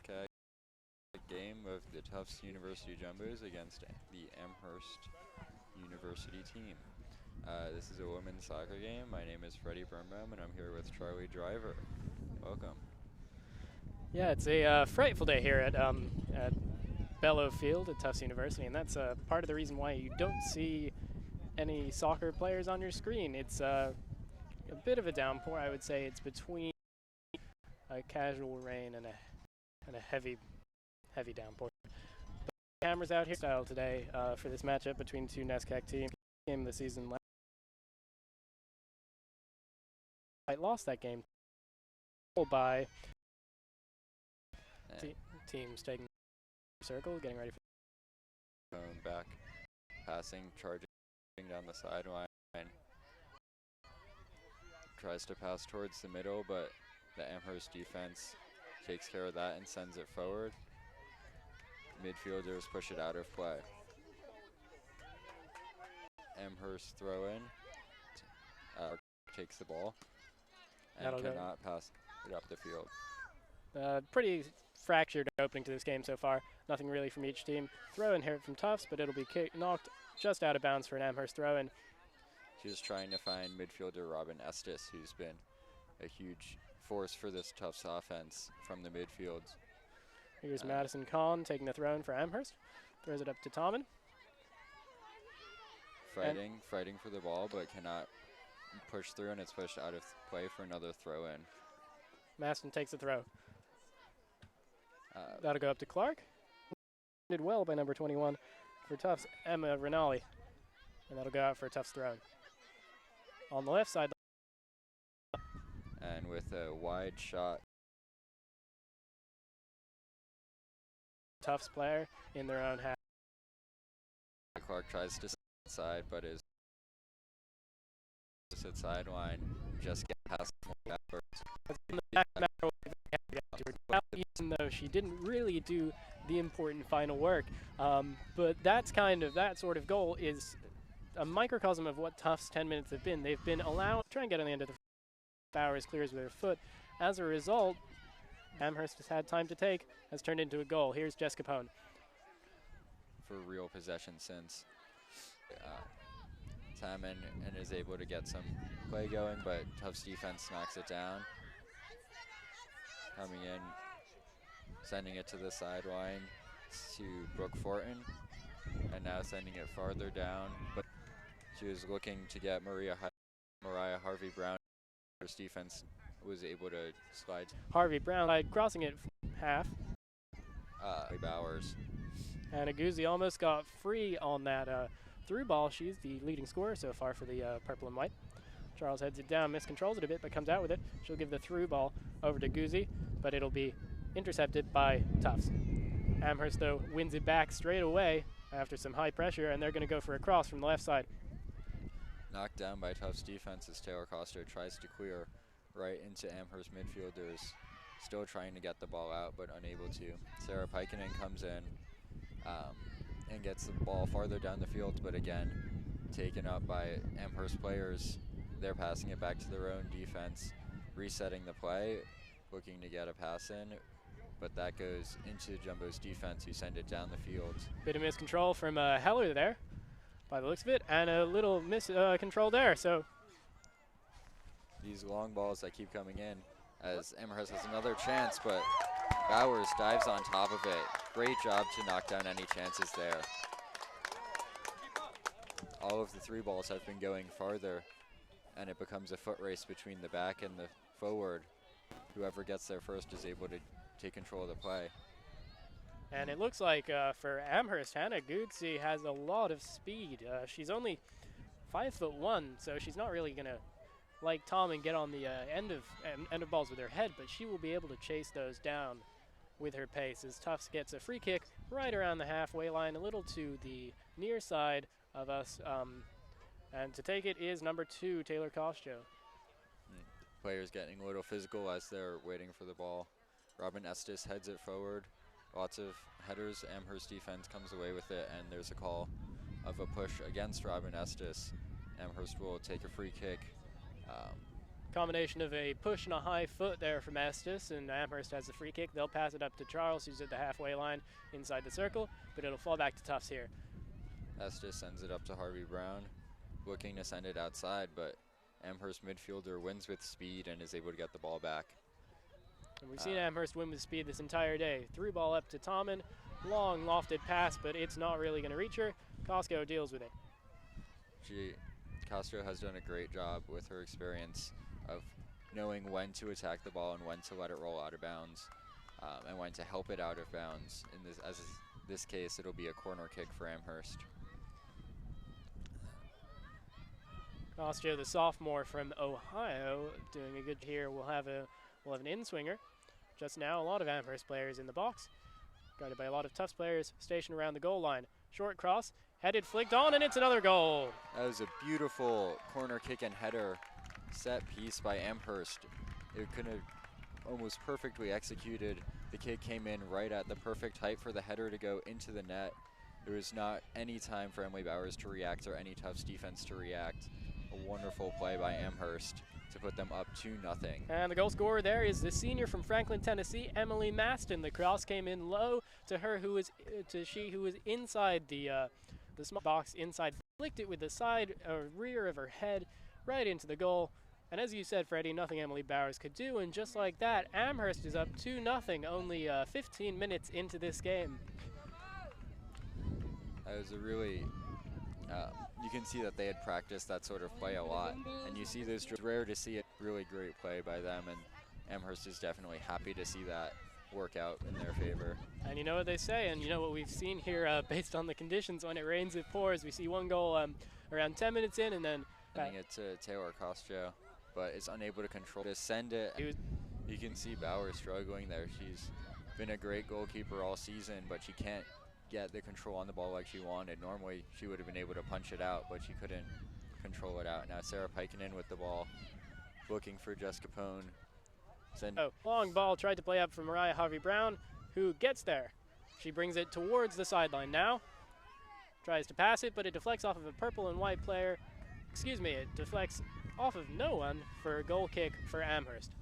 JumboCast game of the Tufts University Jumbos against the Amherst University team. This is a women's soccer game. My name is Freddie Birnbaum, and I'm here with Charlie Driver. Welcome. Yeah, it's a frightful day here at Bellow Field at Tufts University, and that's part of the reason why you don't see any soccer players on your screen. It's a bit of a downpour, I would say. It's between a casual rain and a heavy downpour. But the cameras out here style today for this matchup between two NESCAC teams. Game of the season last. I lost that game by teams taking circle, getting ready for going back, passing, charging down the sideline. Tries to pass towards the middle, but the Amherst defense takes care of that and sends it forward. Midfielders push it out of play. Amherst throw in, takes the ball, and cannot pass it up the field. Pretty fractured opening to this game so far. Nothing really from each team. Throw in here from Tufts, but it'll be knocked just out of bounds for an Amherst throw in. She's trying to find midfielder Robin Estes, who's been a huge force for this Tufts offense from the midfields. Here's Madison Kahn taking the throw in for Amherst. Throws it up to Tommen. Fighting for the ball, but cannot push through, and it's pushed out of play for another throw in. Maston takes the throw. That'll go up to Clark. Did well by number 21 for Tufts, Emma Rinaldi. And that'll go out for a Tufts throw. On the left side. And with a wide shot. Tufts player in their own half. Clark tries to side, but is opposite sideline, just get past backwards. Even though she didn't really do the important final work, but that sort of goal is a microcosm of what Tufts 10 minutes have been. They've been allowed to try and get on the end of the Bauer as clear as with their foot. As a result, Amherst has had time to take, has turned into a goal. Here's Jessica Pone. For real possession since Tammen and is able to get some play going, but Tufts defense knocks it down. Coming in, sending it to the sideline to Brooke Fortin, and now sending it farther down, but she was looking to get Mariah Harvey-Brown. Defense was able to slide. Harvey-Brown crossing it half. Bowers. And Aguzi almost got free on that through ball. She's the leading scorer so far for the purple and white. Charles heads it down, miscontrols it a bit, but comes out with it. She'll give the through ball over to Aguzi, but it'll be intercepted by Tufts. Amherst, though, wins it back straight away after some high pressure, and they're going to go for a cross from the left side. Knocked down by Tufts defense as Taylor Costa tries to clear right into Amherst midfielders. Still trying to get the ball out, but unable to. Sarah Pikinen comes in and gets the ball farther down the field, but again, taken up by Amherst players. They're passing it back to their own defense, resetting the play, looking to get a pass in, but that goes into Jumbo's defense, who send it down the field. Bit of miscontrol from Heller there, by the looks of it, and a little miscontrol there. So these long balls that keep coming in, as Amherst has another chance, but Bowers dives on top of it. Great job to knock down any chances there. All of the three balls have been going farther, and it becomes a foot race between the back and the forward. Whoever gets there first is able to take control of the play. And it looks like for Amherst, Hannah Gutzi has a lot of speed. She's only 5'1", so she's not really going to, like Tom, and get on the end of balls with her head, but she will be able to chase those down with her pace as Tufts gets a free kick right around the halfway line, a little to the near side of us. And to take it is number 2, Taylor Costo. Players getting a little physical as they're waiting for the ball. Robin Estes heads it forward. Lots of headers. Amherst defense comes away with it, and there's a call of a push against Robin Estes. Amherst will take a free kick Combination of a push and a high foot there from Estes, and Amherst has the free kick. They'll pass it up to Charles, who's at the halfway line inside the circle, but it'll fall back to Tufts here. Estes sends it up to Harvey Brown, looking to send it outside, but Amherst midfielder wins with speed and is able to get the ball back. And we've seen Amherst win with speed this entire day. Through ball up to Tommen, long lofted pass, but it's not really going to reach her. Costco deals with it. Castro has done a great job with her experience of knowing when to attack the ball and when to let it roll out of bounds, and when to help it out of bounds. In this case, it'll be a corner kick for Amherst. Costco, the sophomore from Ohio, doing a good here. We'll have an in-swinger. Just now, a lot of Amherst players in the box, guarded by a lot of Tufts players stationed around the goal line. Short cross, headed, flicked on, and it's another goal. That was a beautiful corner kick and header set piece by Amherst. It could have almost perfectly executed. The kick came in right at the perfect height for the header to go into the net. There was not any time for Emily Bowers to react or any Tufts defense to react. A wonderful play by Amherst to put them up 2-0. And the goal scorer there is the senior from Franklin, Tennessee, Emily Maston. The cross came in low to her, who was inside the small box inside, flicked it with the side rear of her head right into the goal. And as you said, Freddie, nothing Emily Bowers could do. And just like that, Amherst is up 2-0, only 15 minutes into this game. That was a really, you can see that they had practiced that sort of play a lot. And you see this, it's rare to see it, really great play by them. And Amherst is definitely happy to see that work out in their favor. And you know what they say, and you know what we've seen here based on the conditions. When it rains, it pours. We see one goal around 10 minutes in, and then sending it to Taylor Costco, but is unable to control to send it. You can see Bauer struggling there. She's been a great goalkeeper all season, but she can't get the control on the ball like she wanted. Normally she would have been able to punch it out, but she couldn't control it out. Now Sarah Pikinen with the ball, looking for Jessica Pone. Long ball tried to play up for Mariah Harvey-Brown, who gets there. She brings it towards the sideline now. Tries to pass it, but it deflects off of a purple and white player. It deflects off of no one for a goal kick for Amherst.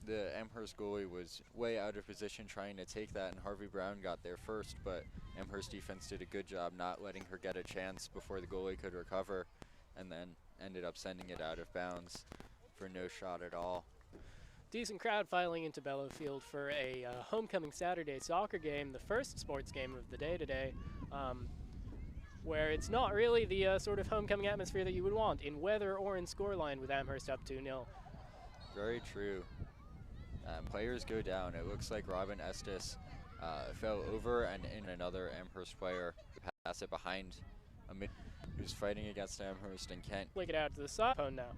The Amherst goalie was way out of position trying to take that, and Harvey Brown got there first, but Amherst defense did a good job not letting her get a chance before the goalie could recover, and then ended up sending it out of bounds for no shot at all. Decent crowd filing into Bellow Field for a homecoming Saturday soccer game, the first sports game of the day today, where it's not really the sort of homecoming atmosphere that you would want in weather or in scoreline, with Amherst up 2-0. Very true. Players go down. It looks like Robin Estes fell over and in another Amherst player to pass it behind a mid who's fighting against Amherst and can't. Flick it out to the side now.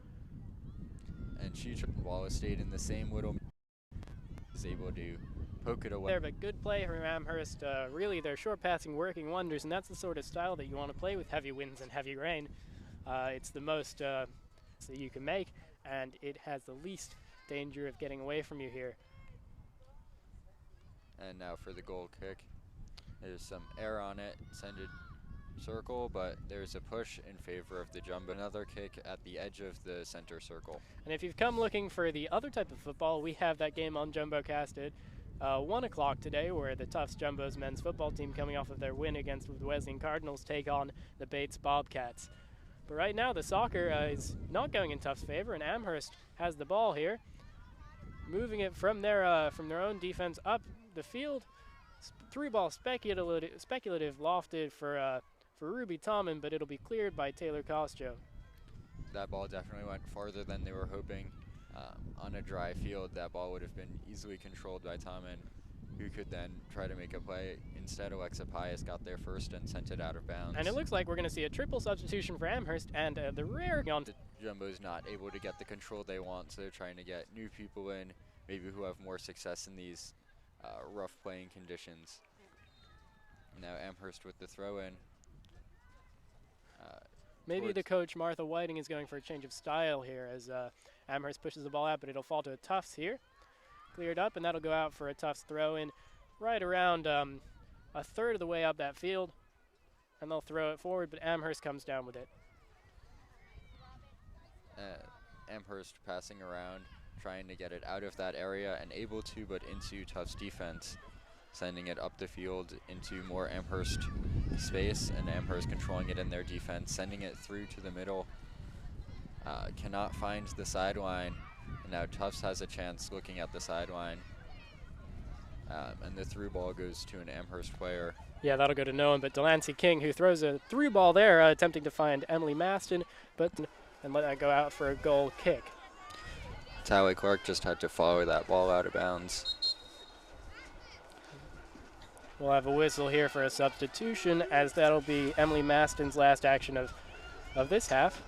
And Wallace stayed in the same little, is able to poke it away. There, but good play from Amherst. Really, their short passing working wonders, and that's the sort of style that you want to play with heavy winds and heavy rain. It's the most that you can make, and it has the least danger of getting away from you here. And now for the goal kick. There's some air on it, send it circle, but there's a push in favor of the Jumbo. Another kick at the edge of the center circle. And if you've come looking for the other type of football, we have that game on JumboCast at 1 o'clock today, where the Tufts Jumbos men's football team, coming off of their win against the Wesleyan Cardinals, take on the Bates Bobcats. But right now the soccer is not going in Tufts' favor, and Amherst has the ball here, moving it from their own defense up the field. Through ball speculative lofted for Ruby Tommen, but it'll be cleared by Taylor Costco. That ball definitely went farther than they were hoping. On a dry field, that ball would have been easily controlled by Tommen, who could then try to make a play. Instead, Alexa Pius got there first and sent it out of bounds. And it looks like we're going to see a triple substitution for Amherst, and the rare... The Jumbo's not able to get the control they want, so they're trying to get new people in, maybe who have more success in these rough playing conditions. Now Amherst with the throw-in. Maybe the coach, Martha Whiting, is going for a change of style here as Amherst pushes the ball out, but it'll fall to a Tufts here. Cleared up, and that'll go out for a Tufts throw-in right around a third of the way up that field. And they'll throw it forward, but Amherst comes down with it. Amherst passing around, trying to get it out of that area and able to, but into Tufts defense, sending it up the field into more Amherst space, and Amherst controlling it in their defense, sending it through to the middle. Cannot find the sideline, and now Tufts has a chance looking at the sideline. And the through ball goes to an Amherst player. Yeah, that'll go to no one but Delancey King, who throws a through ball there, attempting to find Emily Maston, and let that go out for a goal kick. Tally Clark just had to follow that ball out of bounds. We'll have a whistle here for a substitution, as that'll be Emily Maston's last action of this half.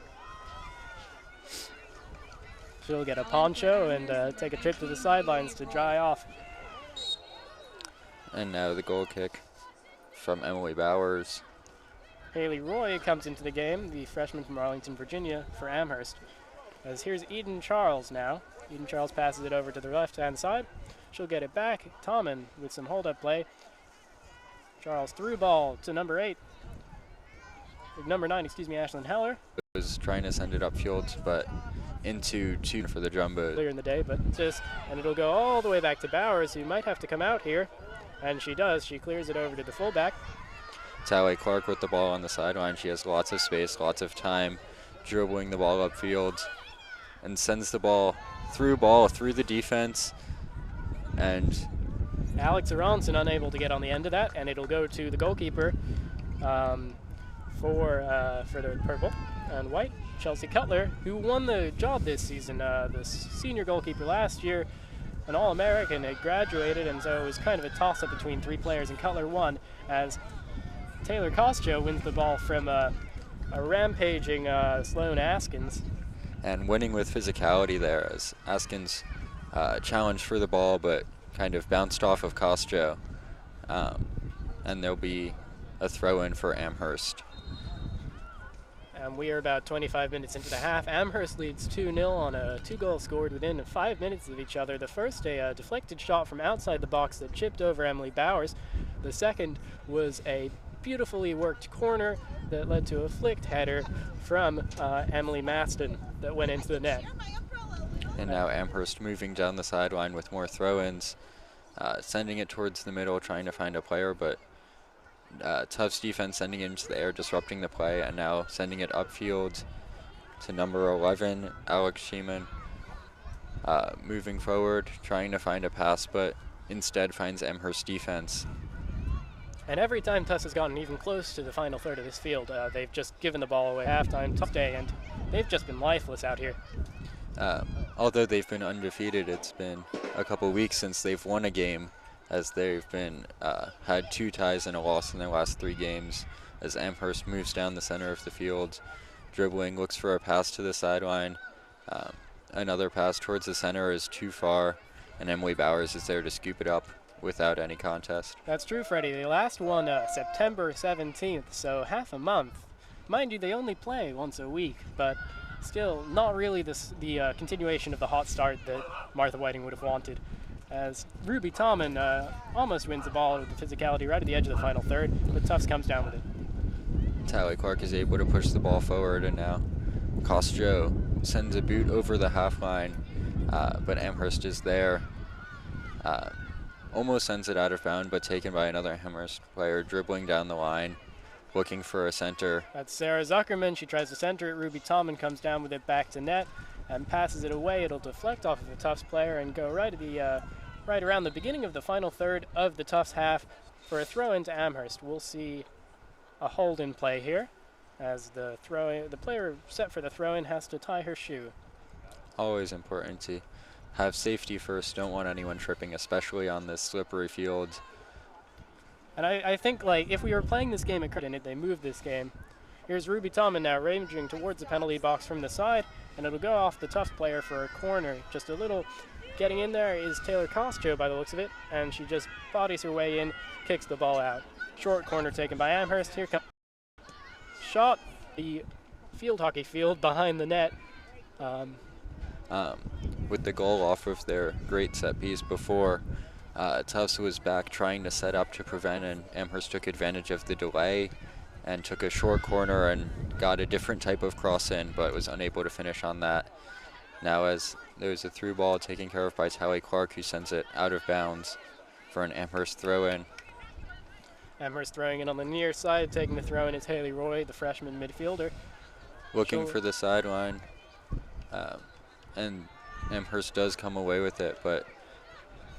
She'll get a poncho and take a trip to the sidelines to dry off. And now the goal kick from Emily Bowers. Haley Roy comes into the game, the freshman from Arlington, Virginia, for Amherst. As here's Eden Charles now. Eden Charles passes it over to the left-hand side. She'll get it back. Tommen with some hold-up play. Charles through ball to number 9, Ashlyn Heller. Was trying to send it upfield, but into 2 for the Jumbo. Later in the day, and it'll go all the way back to Bowers, who might have to come out here. And she does. She clears it over to the fullback. Tally Clark with the ball on the sideline. She has lots of space, lots of time, dribbling the ball upfield, and sends the ball through the defense. And Alex Aronson unable to get on the end of that, and it'll go to the goalkeeper for the purple and white, Chelsea Cutler, who won the job this season. The senior goalkeeper last year, an All-American, had graduated, and so it was kind of a toss-up between 3 players, and Cutler won as Taylor Costjo wins the ball from a rampaging Sloan Askins. And winning with physicality there, as Askins challenged for the ball, but kind of bounced off of Costjo. And there'll be a throw-in for Amherst. We are about 25 minutes into the half. Amherst leads 2-0 on a 2-goal scored within 5 minutes of each other. The first, a deflected shot from outside the box that chipped over Emily Bowers. The second was a beautifully worked corner that led to a flicked header from Emily Maston that went into the net. And now Amherst moving down the sideline with more throw-ins, sending it towards the middle, trying to find a player, but Tufts defense sending it into the air, disrupting the play, and now sending it upfield to number 11, Alex Sheeman, moving forward, trying to find a pass, but instead finds Amherst defense. And every time Tufts has gotten even close to the final third of this field, they've just given the ball away halftime, tough day, and they've just been lifeless out here. Although they've been undefeated, it's been a couple weeks since they've won a game, as they've been had 2 ties and a loss in their last 3 games, as Amherst moves down the center of the field, dribbling, looks for a pass to the sideline. Another pass towards the center is too far, and Emily Bowers is there to scoop it up without any contest. That's true, Freddie. They last won September 17th, so half a month. Mind you, they only play once a week, but still not really the continuation of the hot start that Martha Whiting would have wanted. As Ruby Tommen almost wins the ball with the physicality right at the edge of the final third, but Tufts comes down with it. Tally Clark is able to push the ball forward, and now Costjo sends a boot over the half line, but Amherst is there. Almost sends it out of bounds, but taken by another Amherst player, dribbling down the line, looking for a center. That's Sarah Zuckerman. She tries to center it. Ruby Tommen comes down with it back to net and passes it away. It'll deflect off of a Tufts player and go right around the beginning of the final third of the Tufts half for a throw-in to Amherst. We'll see a hold-in play here, as the player set for the throw-in has to tie her shoe. Always important to have safety first. Don't want anyone tripping, especially on this slippery field. And I think, like, if we were playing this game at Curtin, they moved this game. Here's Ruby Tommen now ranging towards the penalty box from the side, and it'll go off the Tufts player for a corner. Just a little getting in there is Taylor Costjo by the looks of it, and she just bodies her way in, kicks the ball out. Short corner taken by Amherst. Here comes shot, the field hockey field behind the net. With the goal off of their great set piece before, Tufts was back trying to set up to prevent, and Amherst took advantage of the delay and took a short corner and got a different type of cross in, but was unable to finish on that. Now as there's a through ball taken care of by Tally Clark, who sends it out of bounds for an Amherst throw-in. Amherst throwing it on the near side, taking the throw in is Haley Roy, the freshman midfielder. Looking for the sideline, and Amherst does come away with it, but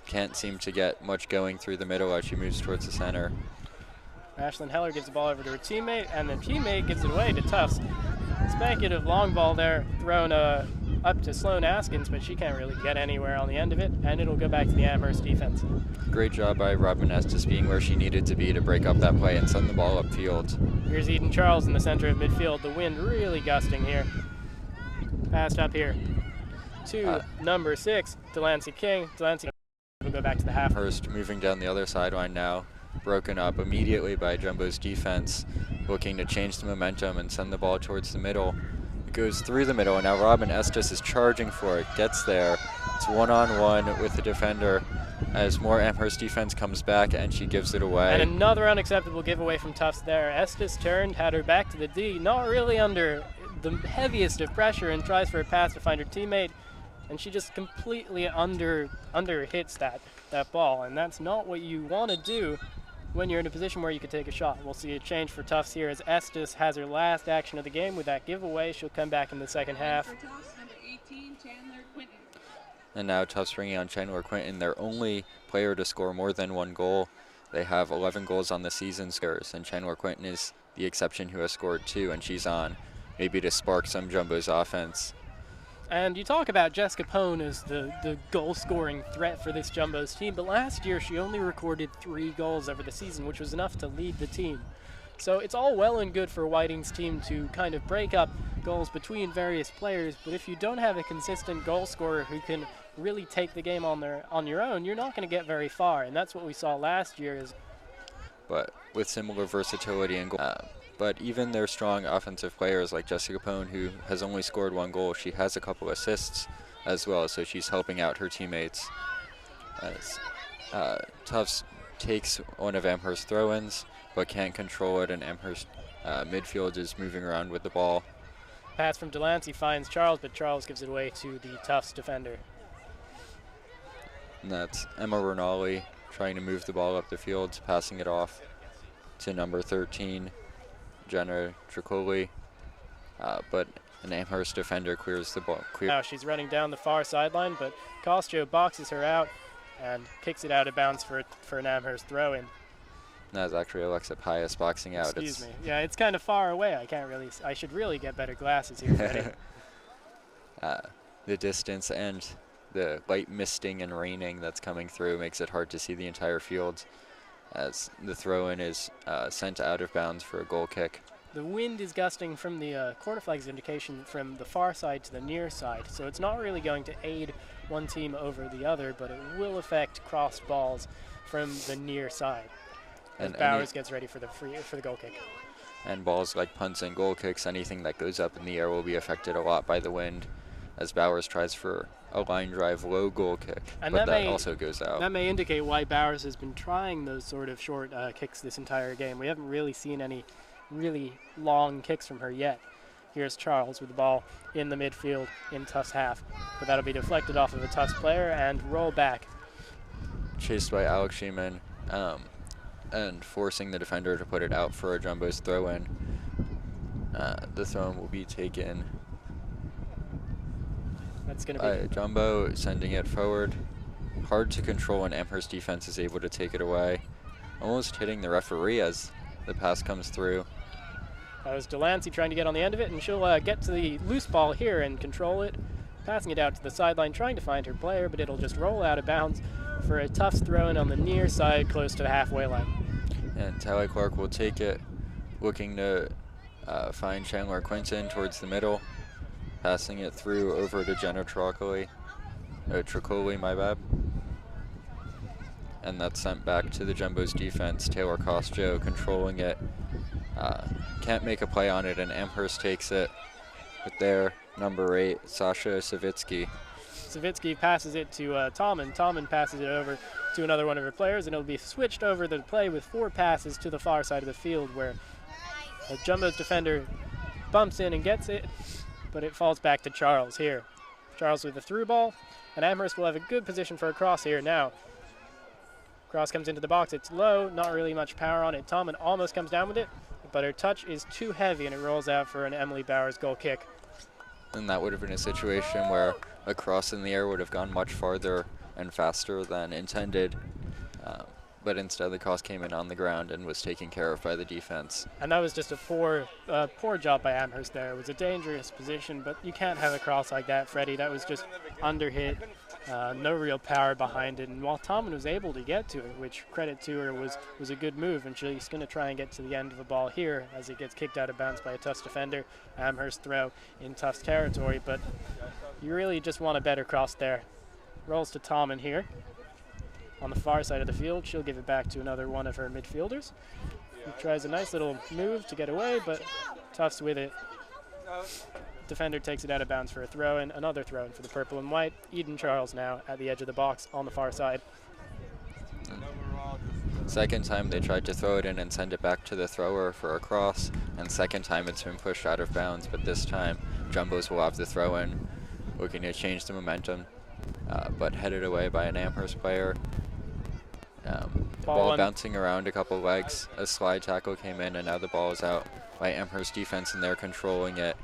can't seem to get much going through the middle as she moves towards the center. Ashlyn Heller gives the ball over to her teammate, and the teammate gives it away to Tufts. Speculative long ball there, thrown up to Sloan Askins, but she can't really get anywhere on the end of it, and it'll go back to the Amherst defense. Great job by Robin Estes being where she needed to be to break up that play and send the ball upfield. Here's Eden Charles in the center of midfield. The wind really gusting here. Passed up here to number 6, Delancey King. Delancey will go back to the half. Amherst moving down the other sideline now, broken up immediately by Jumbo's defense, looking to change the momentum and send the ball towards the middle. It goes through the middle, and now Robin Estes is charging for it, gets there. It's one-on-one with the defender as more Amherst defense comes back, and she gives it away. And another unacceptable giveaway from Tufts there. Estes turned, had her back to the D, not really under the heaviest of pressure, and tries for a pass to find her teammate, and she just completely under hits that ball, and that's not what you want to do when you're in a position where you could take a shot. We'll see a change for Tufts here as Estes has her last action of the game with that giveaway. She'll come back in the second half. And now Tufts bringing on Chandler Quinton, their only player to score more than one goal. They have 11 goals on the season scores, and Chandler Quinton is the exception who has scored 2, and she's on maybe to spark some Jumbo's offense. And you talk about Jessica Pone as the goal-scoring threat for this Jumbo's team, but last year she only recorded 3 goals over the season, which was enough to lead the team. So it's all well and good for Whiting's team to kind of break up goals between various players, but if you don't have a consistent goal scorer who can really take the game on your own, you're not going to get very far, and that's what we saw last year. But with similar versatility and goal. But even their strong offensive players like Jessica Pone, who has only scored 1 goal, she has a couple assists as well, so she's helping out her teammates. As Tufts takes one of Amherst's throw-ins, but can't control it, and Amherst midfield is moving around with the ball. Pass from Delancey finds Charles, but Charles gives it away to the Tufts defender. And that's Emma Rinaldi trying to move the ball up the field, passing it off to number 13, Jenna Tricoli, but an Amherst defender clears the ball. Now she's running down the far sideline, but Costio boxes her out and kicks it out of bounds for an Amherst throw-in. That's actually Alexa Pius boxing out. Excuse me. Yeah, it's kind of far away. I should really get better glasses here, Freddie. The distance and the light misting and raining that's coming through makes it hard to see the entire field as the throw-in is sent out of bounds for a goal kick. The wind is gusting from the corner flag's indication from the far side to the near side, so it's not really going to aid one team over the other, but it will affect cross balls from the near side as Bowers gets ready for the goal kick. And balls like punts and goal kicks, anything that goes up in the air will be affected a lot by the wind as Bowers tries for a line drive low goal kick, and but that also goes out. That may indicate why Bowers has been trying those sort of short kicks this entire game. We haven't really seen any really long kicks from her yet. Here's Charles with the ball in the midfield in Tufts half, but that'll be deflected off of a Tufts player and roll back. Chased by Alex Sheeman and forcing the defender to put it out for a Jumbo's throw-in. The throw-in will be taken. That's going to be Jumbo sending it forward. Hard to control, and Amherst defense is able to take it away. Almost hitting the referee as the pass comes through. That was Delancey trying to get on the end of it, and she'll get to the loose ball here and control it. Passing it out to the sideline, trying to find her player, but it'll just roll out of bounds for a Tufts throw-in on the near side close to the halfway line. And Tally Clark will take it, looking to find Chandler Quinton towards the middle. Passing it through over to Jenna Tricoli, my bad. And that's sent back to the Jumbo's defense. Taylor Costio controlling it. Can't make a play on it, and Amherst takes it with their number 8, Sasha Savitsky. Savitsky passes it to Tommen. Tommen passes it over to another one of her players, and it'll be switched over the play with 4 passes to the far side of the field where Jumbo's defender bumps in and gets it, but it falls back to Charles here. Charles with the through ball, and Amherst will have a good position for a cross here now. Cross comes into the box, it's low, not really much power on it. Tomlin almost comes down with it, but her touch is too heavy and it rolls out for an Emily Bowers goal kick. And that would have been a situation where a cross in the air would have gone much farther and faster than intended. But instead the cross came in on the ground and was taken care of by the defense. And that was just a poor job by Amherst there. It was a dangerous position, but you can't have a cross like that, Freddie. That was just underhit, no real power behind it. And while Tomlin was able to get to it, which credit to her was a good move, and she's going to try and get to the end of the ball here as it gets kicked out of bounds by a Tufts defender. Amherst throw in Tufts territory, but you really just want a better cross there. Rolls to Tomlin here. On the far side of the field, she'll give it back to another one of her midfielders. He tries a nice little move to get away, but Tufts with it. Defender takes it out of bounds for a throw-in, another throw-in for the purple and white. Eden Charles now at the edge of the box on the far side. Second time they tried to throw it in and send it back to the thrower for a cross, and second time it's been pushed out of bounds, but this time Jumbos will have the throw-in, looking to change the momentum, but headed away by an Amherst player. Ball bouncing around a couple legs. A slide tackle came in, and now the ball is out by Amherst defense, and they're controlling it,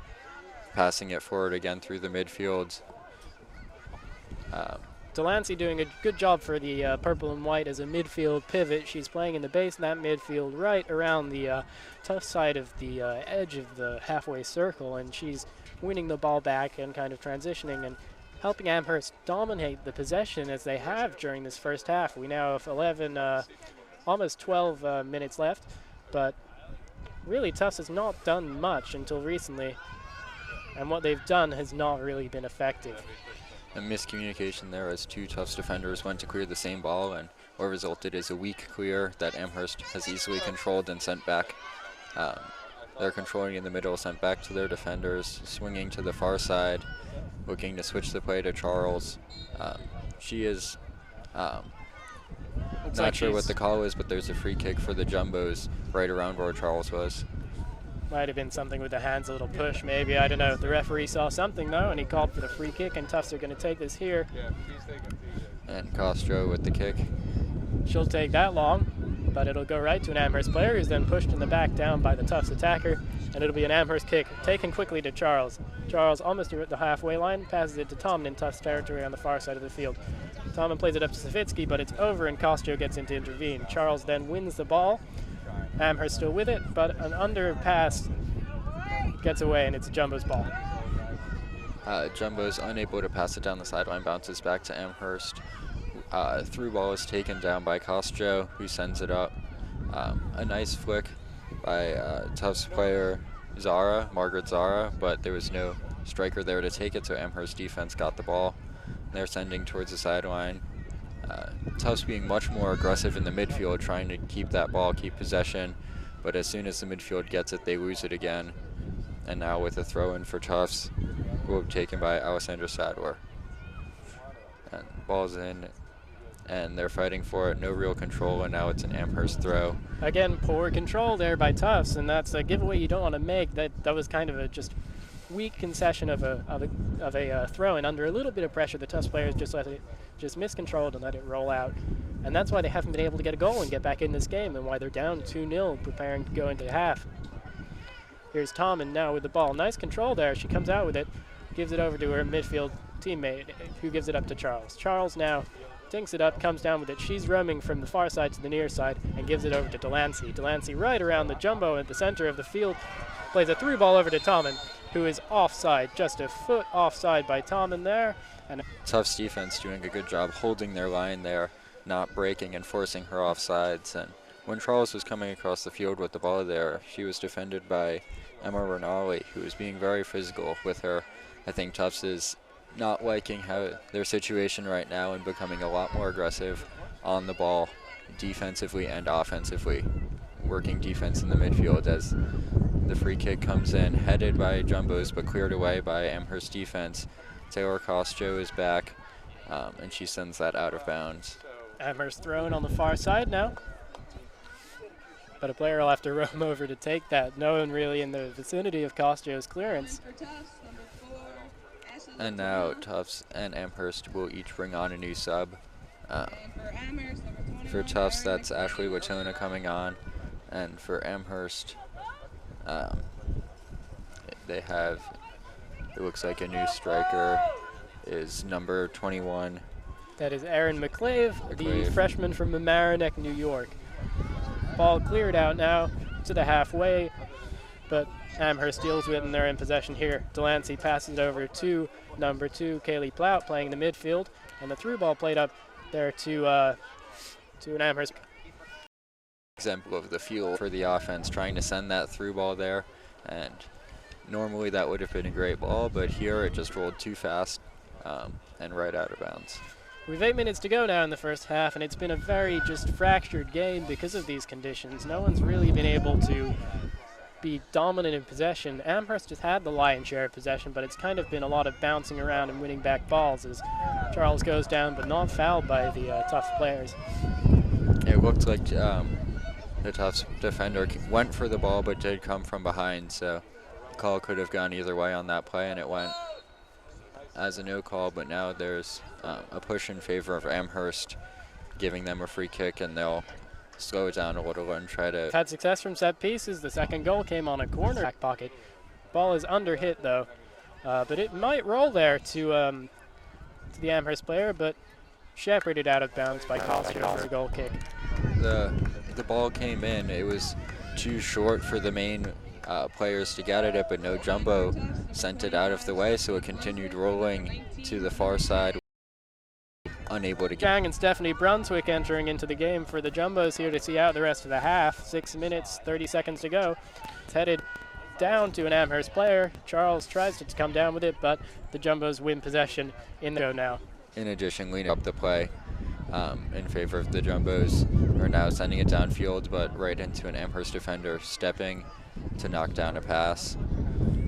passing it forward again through the midfield. Delancey doing a good job for the purple and white as a midfield pivot. She's playing in the base of that midfield right around the tough side of the edge of the halfway circle, and she's winning the ball back and kind of transitioning and helping Amherst dominate the possession as they have during this first half. We now have 11, almost 12 minutes left, but really Tufts has not done much until recently, and what they've done has not really been effective. A miscommunication there as two Tufts defenders went to clear the same ball, and what resulted is a weak clear that Amherst has easily controlled and sent back. They're controlling in the middle, sent back to their defenders, swinging to the far side, looking to switch the play to Charles. She is not sure what the call is, but there's a free kick for the Jumbos right around where Charles was. Might have been something with the hands, a little push maybe, I don't know. The referee saw something though, and he called for the free kick, and Tufts are going to take this here. And Castro with the kick. She'll take that long, but it'll go right to an Amherst player who's then pushed in the back down by the Tufts attacker, and it'll be an Amherst kick taken quickly to Charles. Charles almost at the halfway line, passes it to Tomlin in Tufts territory on the far side of the field. Tomlin plays it up to Savitsky, but it's over and Castro gets in to intervene. Charles then wins the ball. Amherst still with it, but an underpass gets away, and it's Jumbo's ball. Jumbo's unable to pass it down the sideline, bounces back to Amherst. Through ball is taken down by Castro, who sends it up. A nice flick by Tufts player Margaret Zara, but there was no striker there to take it, so Amherst defense got the ball. They're sending towards the sideline. Tufts being much more aggressive in the midfield, trying to keep that ball, keep possession, but as soon as the midfield gets it, they lose it again. And now with a throw-in for Tufts, will be taken by Alessandra Sadler. And ball's in, and they're fighting for it, no real control, and now it's an Amherst throw. Again, poor control there by Tufts, and that's a giveaway you don't want to make. That was kind of a just weak concession of a throw-in under a little bit of pressure. The Tufts players just miscontrolled and let it roll out, and that's why they haven't been able to get a goal and get back in this game, and why they're down 2-0, preparing to go into half. Here's Tomlin now with the ball. Nice control there. She comes out with it, gives it over to her midfield teammate, who gives it up to Charles. Charles now dinks it up, comes down with it. She's roaming from the far side to the near side and gives it over to Delancey. Delancey right around the Jumbo at the center of the field, plays a through ball over to Tomlin, who is offside, just a foot offside by Tomlin there. And Tufts defense doing a good job holding their line there, not breaking and forcing her offsides. And when Charles was coming across the field with the ball there, she was defended by Emma Rinaldi, who was being very physical with her. I think Tufts is not liking their situation right now and becoming a lot more aggressive on the ball, defensively and offensively, working defense in the midfield as the free kick comes in, headed by Jumbos but cleared away by Amherst defense. Taylor Castro is back, and she sends that out of bounds. Amherst thrown on the far side now, but a player will have to roam over to take that. No one really in the vicinity of Castro's clearance. And now Tufts and Amherst will each bring on a new sub. Um, for Tufts, that's Ashley Watona coming on. And for Amherst, um, they have, it looks like a new striker is number 21. That is Aaron McClave, the freshman from Mamaroneck, New York. Ball cleared out now to the halfway, but Amherst deals with it and they're in possession here. Delancey passes it over to number 2, Kaylee Plout, playing the midfield, and the through ball played up there to an Amherst. Example of the fuel for the offense, trying to send that through ball there, and normally that would have been a great ball, but here it just rolled too fast and right out of bounds. We've 8 minutes to go now in the first half, and it's been a very just fractured game because of these conditions. No one's really been able to be dominant in possession. Amherst has had the lion's share of possession, but it's kind of been a lot of bouncing around and winning back balls as Charles goes down, but not fouled by the Tufts players. It looked like the Tufts defender went for the ball, but did come from behind, so the call could have gone either way on that play, and it went as a no call, but now there's a push in favor of Amherst, giving them a free kick, and they'll slow it down a little and try to... Had success from set pieces. The second goal came on a corner back pocket. Ball is under hit though, but it might roll there to the Amherst player, but shepherded out of bounds by Coster as a goal kick. The ball came in. It was too short for the main players to get at it, but no Jumbo sent it out of the way, so it continued rolling to the far side, unable to get. Gang and Stephanie Brunswick entering into the game for the Jumbos here to see out the rest of the half. 6 minutes, 30 seconds to go. It's headed down to an Amherst player. Charles tries to come down with it, but the Jumbos win possession in the go now. In addition, leading up the play in favor of the Jumbos are now sending it downfield, but right into an Amherst defender stepping to knock down a pass.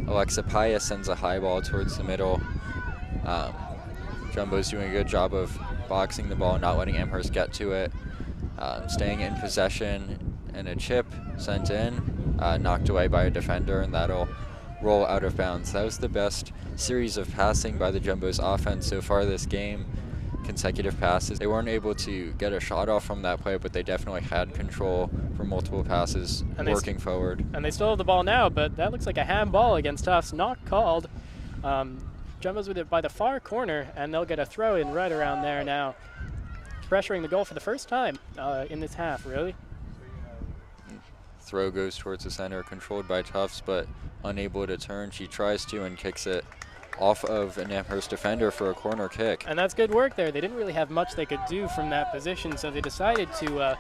Alexa Pius sends a high ball towards the middle. Jumbo's doing a good job of boxing the ball, not letting Amherst get to it. Staying in possession, and a chip sent in, knocked away by a defender, and that'll roll out of bounds. That was the best series of passing by the Jumbo's offense so far this game. Consecutive passes. They weren't able to get a shot off from that play, but they definitely had control for multiple passes and working forward. And they still have the ball now, but that looks like a handball against Tufts, not called. Jumbo's with it by the far corner, and they'll get a throw in right around there now. Pressuring the goal for the first time in this half, really. Throw goes towards the center, controlled by Tufts, but unable to turn. She tries to and kicks it off of an Amherst defender for a corner kick. And that's good work there. They didn't really have much they could do from that position, so they decided to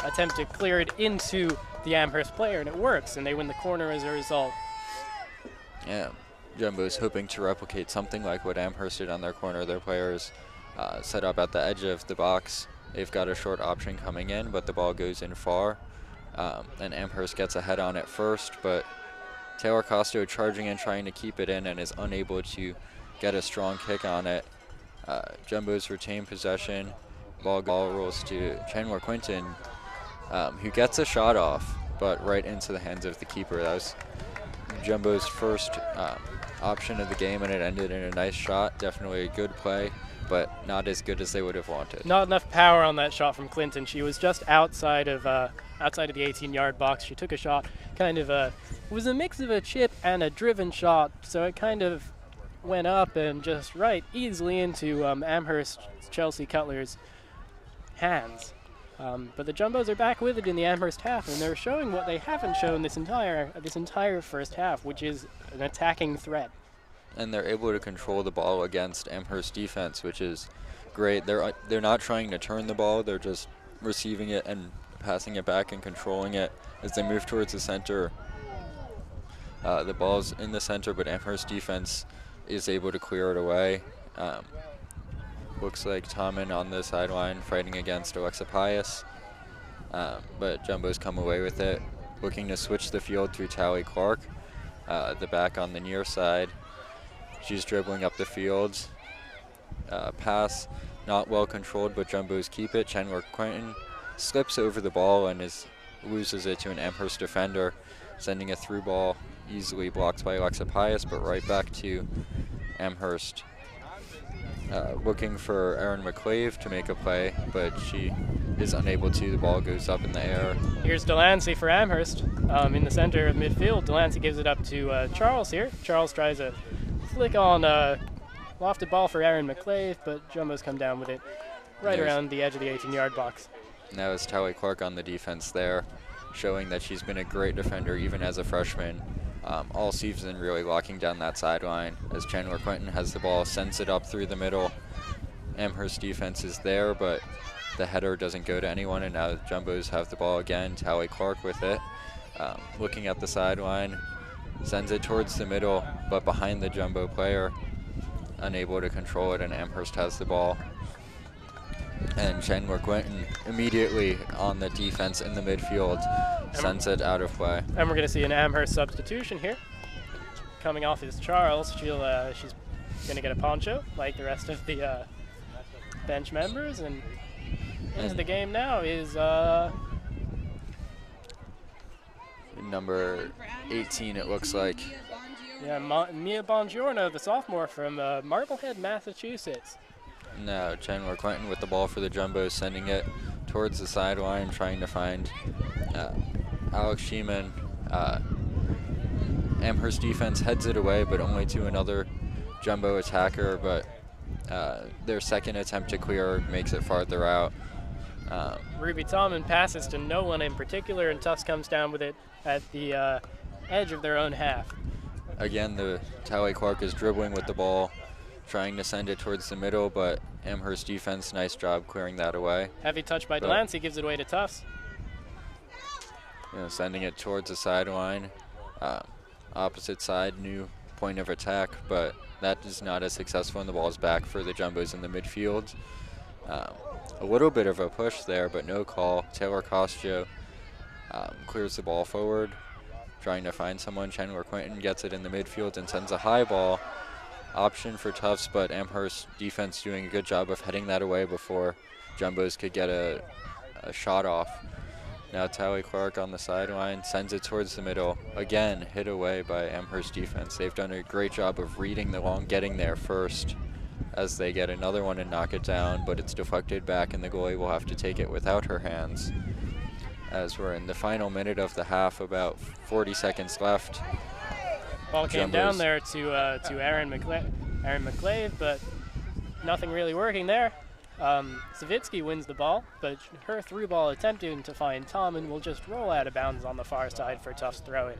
attempt to clear it into the Amherst player, and it works, and they win the corner as a result. Yeah, Jumbo's hoping to replicate something like what Amherst did on their corner. Their players set up at the edge of the box. They've got a short option coming in, but the ball goes in far, and Amherst gets a head on it first, but Taylor Costo charging in, trying to keep it in, and is unable to get a strong kick on it. Jumbo's retain possession. Ball rolls to Chandler Quinton, who gets a shot off, but right into the hands of the keeper. That was Jumbo's first option of the game, and it ended in a nice shot. Definitely a good play, but not as good as they would have wanted. Not enough power on that shot from Clinton. She was just outside of the 18-yard box. She took a shot, kind of it was a mix of a chip and a driven shot, so it kind of went up and just right easily into Amherst Chelsea Cutler's hands. But the Jumbos are back with it in the Amherst half, and they're showing what they haven't shown this entire first half, which is an attacking threat. And they're able to control the ball against Amherst defense, which is great. They're not trying to turn the ball. They're just receiving it and passing it back and controlling it as they move towards the center. The ball's in the center, but Amherst defense is able to clear it away. Looks like Tommen on the sideline fighting against Alexa Pius, but Jumbo's come away with it, looking to switch the field through Tally Clark, the back on the near side. She's dribbling up the field. Pass not well controlled, but Jumbo's keep it. Chandler Quinton slips over the ball and loses it to an Amherst defender, sending a through ball easily blocked by Alexa Pius, but right back to Amherst looking for Erin McClave to make a play, but she is unable to. The ball goes up in the air. Here's Delancey for Amherst in the center of midfield. Delancey gives it up to Charles here. Charles tries a flick on lofted ball for Erin McClave, but Jumbo's come down with it right around the edge of the 18-yard box. Now it's Tally Clark on the defense there, showing that she's been a great defender even as a freshman. All season really locking down that sideline as Chandler Quinton has the ball, sends it up through the middle. Amherst defense is there, but the header doesn't go to anyone, and now Jumbos have the ball again. Tally Clark with it, looking at the sideline, sends it towards the middle, but behind the Jumbo player, unable to control it, and Amherst has the ball. And Chandler Quinton immediately on the defense in the midfield sends it out of play. And we're going to see an Amherst substitution here. Coming off is Charles. She's going to get a poncho like the rest of the bench members. And into the game now is number 18, it looks like. Yeah, Mia Bongiorno, the sophomore from Marblehead, Massachusetts. Now Chandler Quinton with the ball for the Jumbos, sending it towards the sideline, trying to find Alex Sheeman. Amherst defense heads it away, but only to another Jumbo attacker, but their second attempt to clear makes it farther out. Ruby Tallman passes to no one in particular, and Tufts comes down with it at the edge of their own half. Again, the Tally Clark is dribbling with the ball, trying to send it towards the middle, but Amherst defense, nice job clearing that away. Heavy touch by Delancey, gives it away to Tufts. Sending it towards the sideline. Opposite side, new point of attack, but that is not as successful, and the ball is back for the Jumbos in the midfield. A little bit of a push there, but no call. Taylor Costio clears the ball forward, trying to find someone. Chandler Quinton gets it in the midfield and sends a high ball. Option for Tufts, but Amherst defense doing a good job of heading that away before Jumbos could get a shot off. Now Tally Clark on the sideline, sends it towards the middle. Again, hit away by Amherst defense. They've done a great job of reading the long, getting there first as they get another one and knock it down, but it's deflected back, and the goalie will have to take it without her hands. As we're in the final minute of the half, about 40 seconds left. Ball came down there to Erin McClave, but nothing really working there. Savitsky wins the ball, but her through ball attempting to find Tommen will just roll out of bounds on the far side for Tufts throw-in.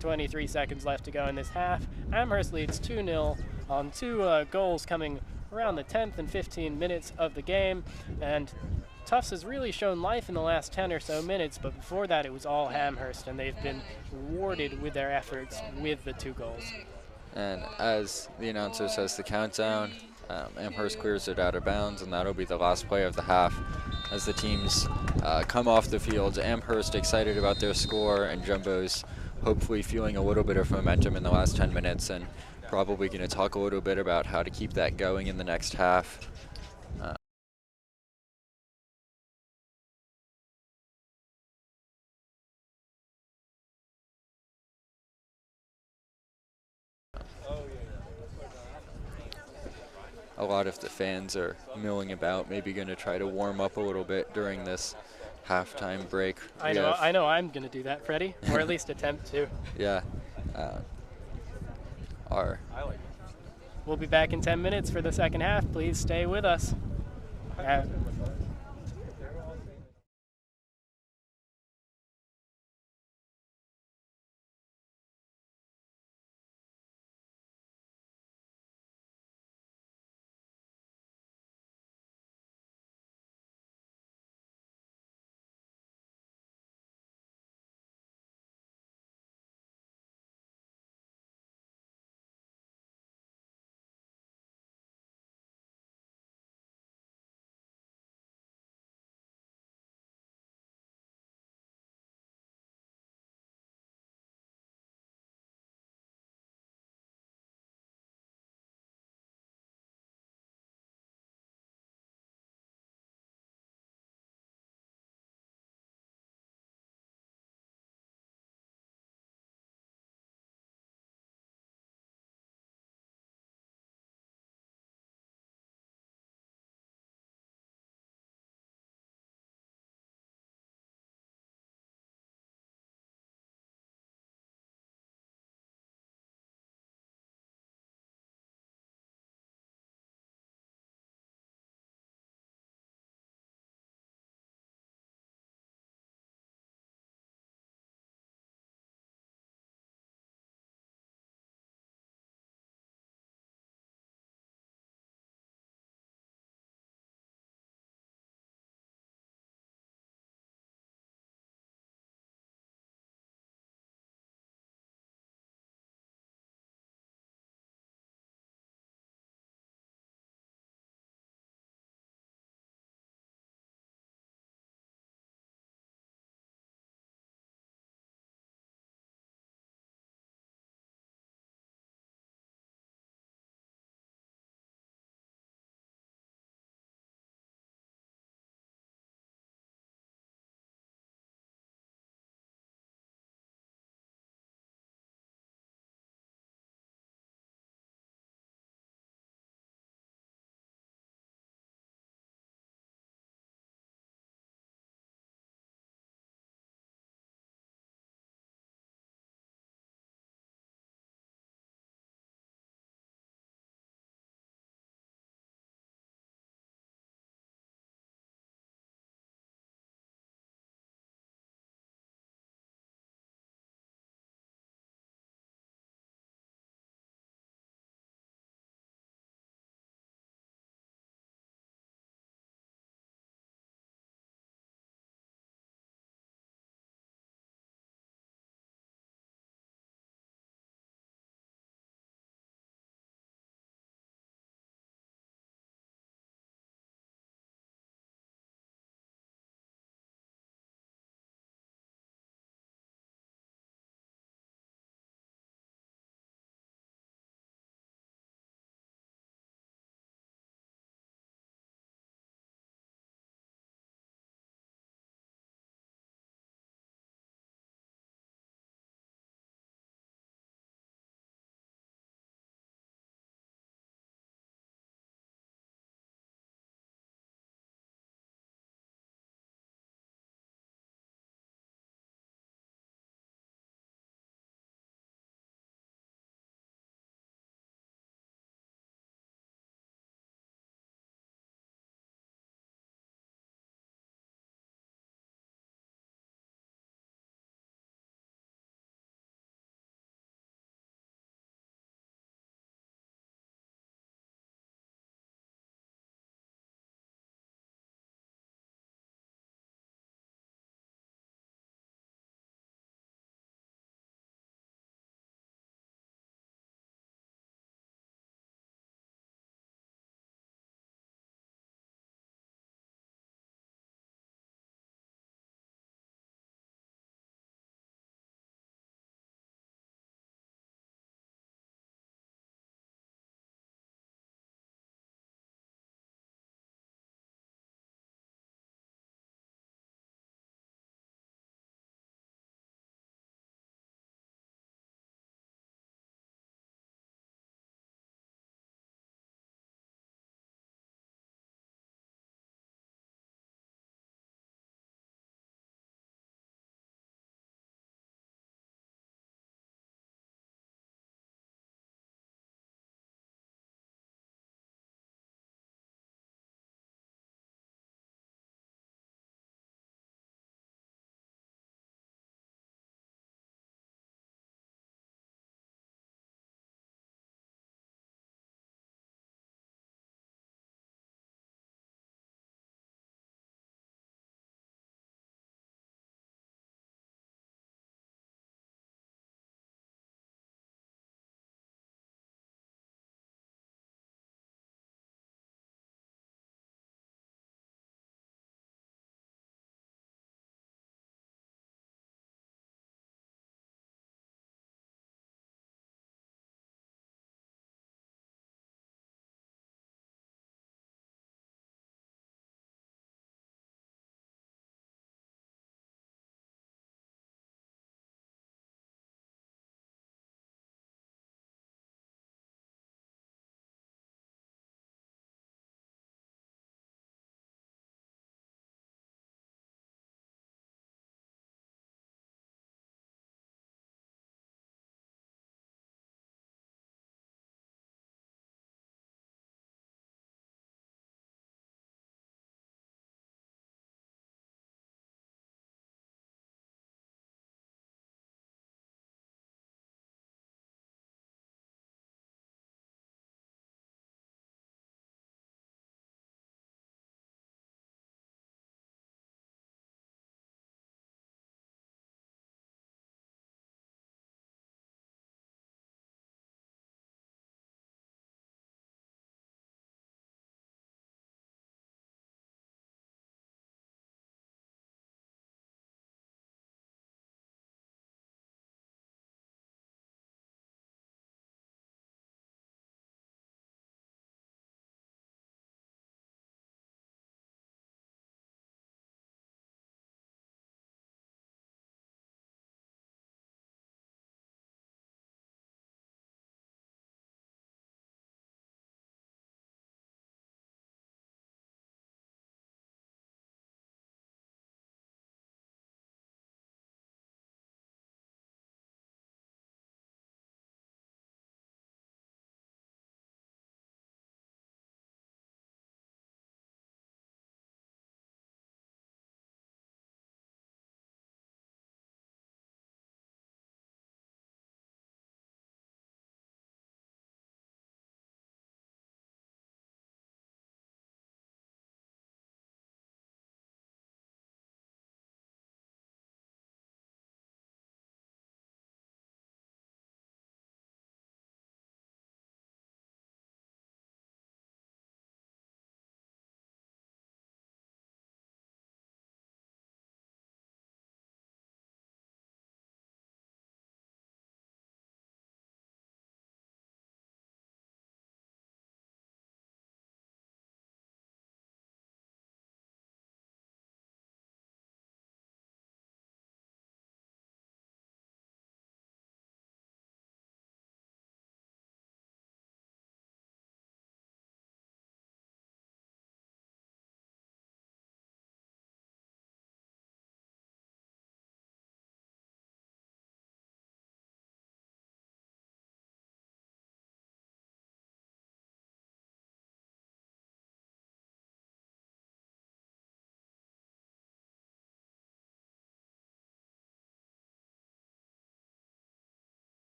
23 seconds left to go in this half. Amherst leads 2-0 on two goals coming around the 10th and 15 minutes of the game, and Tufts has really shown life in the last 10 or so minutes, but before that it was all Amherst, and they've been rewarded with their efforts with the 2 goals. And as the announcer says the countdown, Amherst clears it out of bounds, and that'll be the last play of the half as the teams come off the field. Amherst excited about their score, and Jumbo's hopefully feeling a little bit of momentum in the last 10 minutes, and probably going to talk a little bit about how to keep that going in the next half. A lot of the fans are milling about, maybe going to try to warm up a little bit during this halftime break. I know I'm going to do that, Freddie, or at least attempt to. Yeah. We'll be back in 10 minutes for the second half. Please stay with us.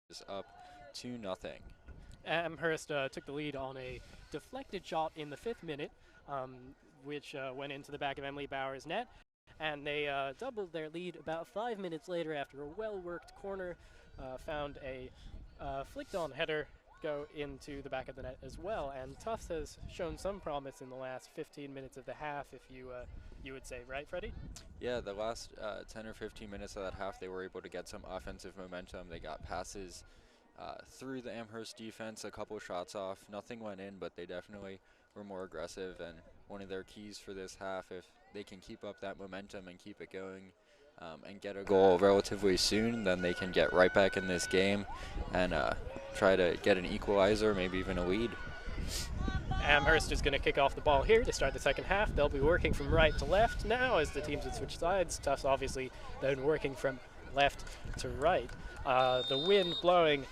is up 2-0. Amherst took the lead on a deflected shot in the 5th minute, which went into the back of Emily Bauer's net. And they doubled their lead about 5 minutes later after a well-worked corner found a flicked-on header go into the back of the net as well. And Tufts has shown some promise in the last 15 minutes of the half, if you would say, right, Freddie? Yeah, the last 10 or 15 minutes of that half, they were able to get some offensive momentum. They got passes through the Amherst defense, a couple shots off. Nothing went in, but they definitely were more aggressive. And one of their keys for this half, if they can keep up that momentum and keep it going and get a goal relatively soon, then they can get right back in this game and try to get an equalizer, maybe even a lead. Amherst is going to kick off the ball here to start the second half. They'll be working from right to left now as the teams have switched sides. Tufts obviously then working from left to right. The wind blowing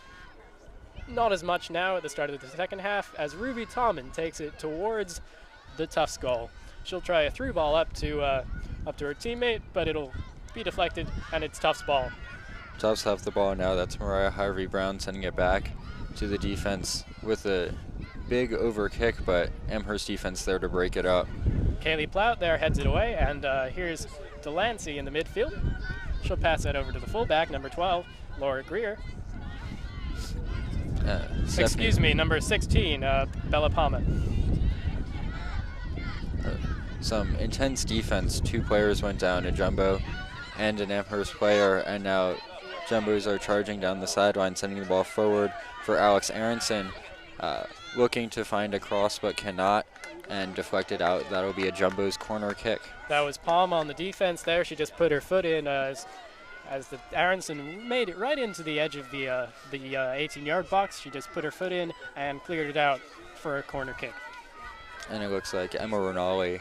not as much now at the start of the second half as Ruby Tommen takes it towards the Tufts goal. She'll try a through ball up to her teammate, but it'll be deflected, and it's Tufts' ball. Tufts have the ball now. That's Mariah Harvey-Brown sending it back to the defense with a big over kick, but Amherst defense there to break it up. Kaylee Plout there heads it away, and here's Delancey in the midfield. She'll pass that over to the fullback, number 12, Laura Greer. Excuse me, number 16, Bella Palma. Some intense defense. 2 players went down, a Jumbo and an Amherst player, and now Jumbos are charging down the sideline, sending the ball forward for Alex Aronson, looking to find a cross but cannot, and deflected out. That'll be a Jumbo's corner kick. That was Palm on the defense there. She just put her foot in as the Aronson made it right into the edge of the 18-yard box. She just put her foot in and cleared it out for a corner kick. And it looks like Emma Rinaldi,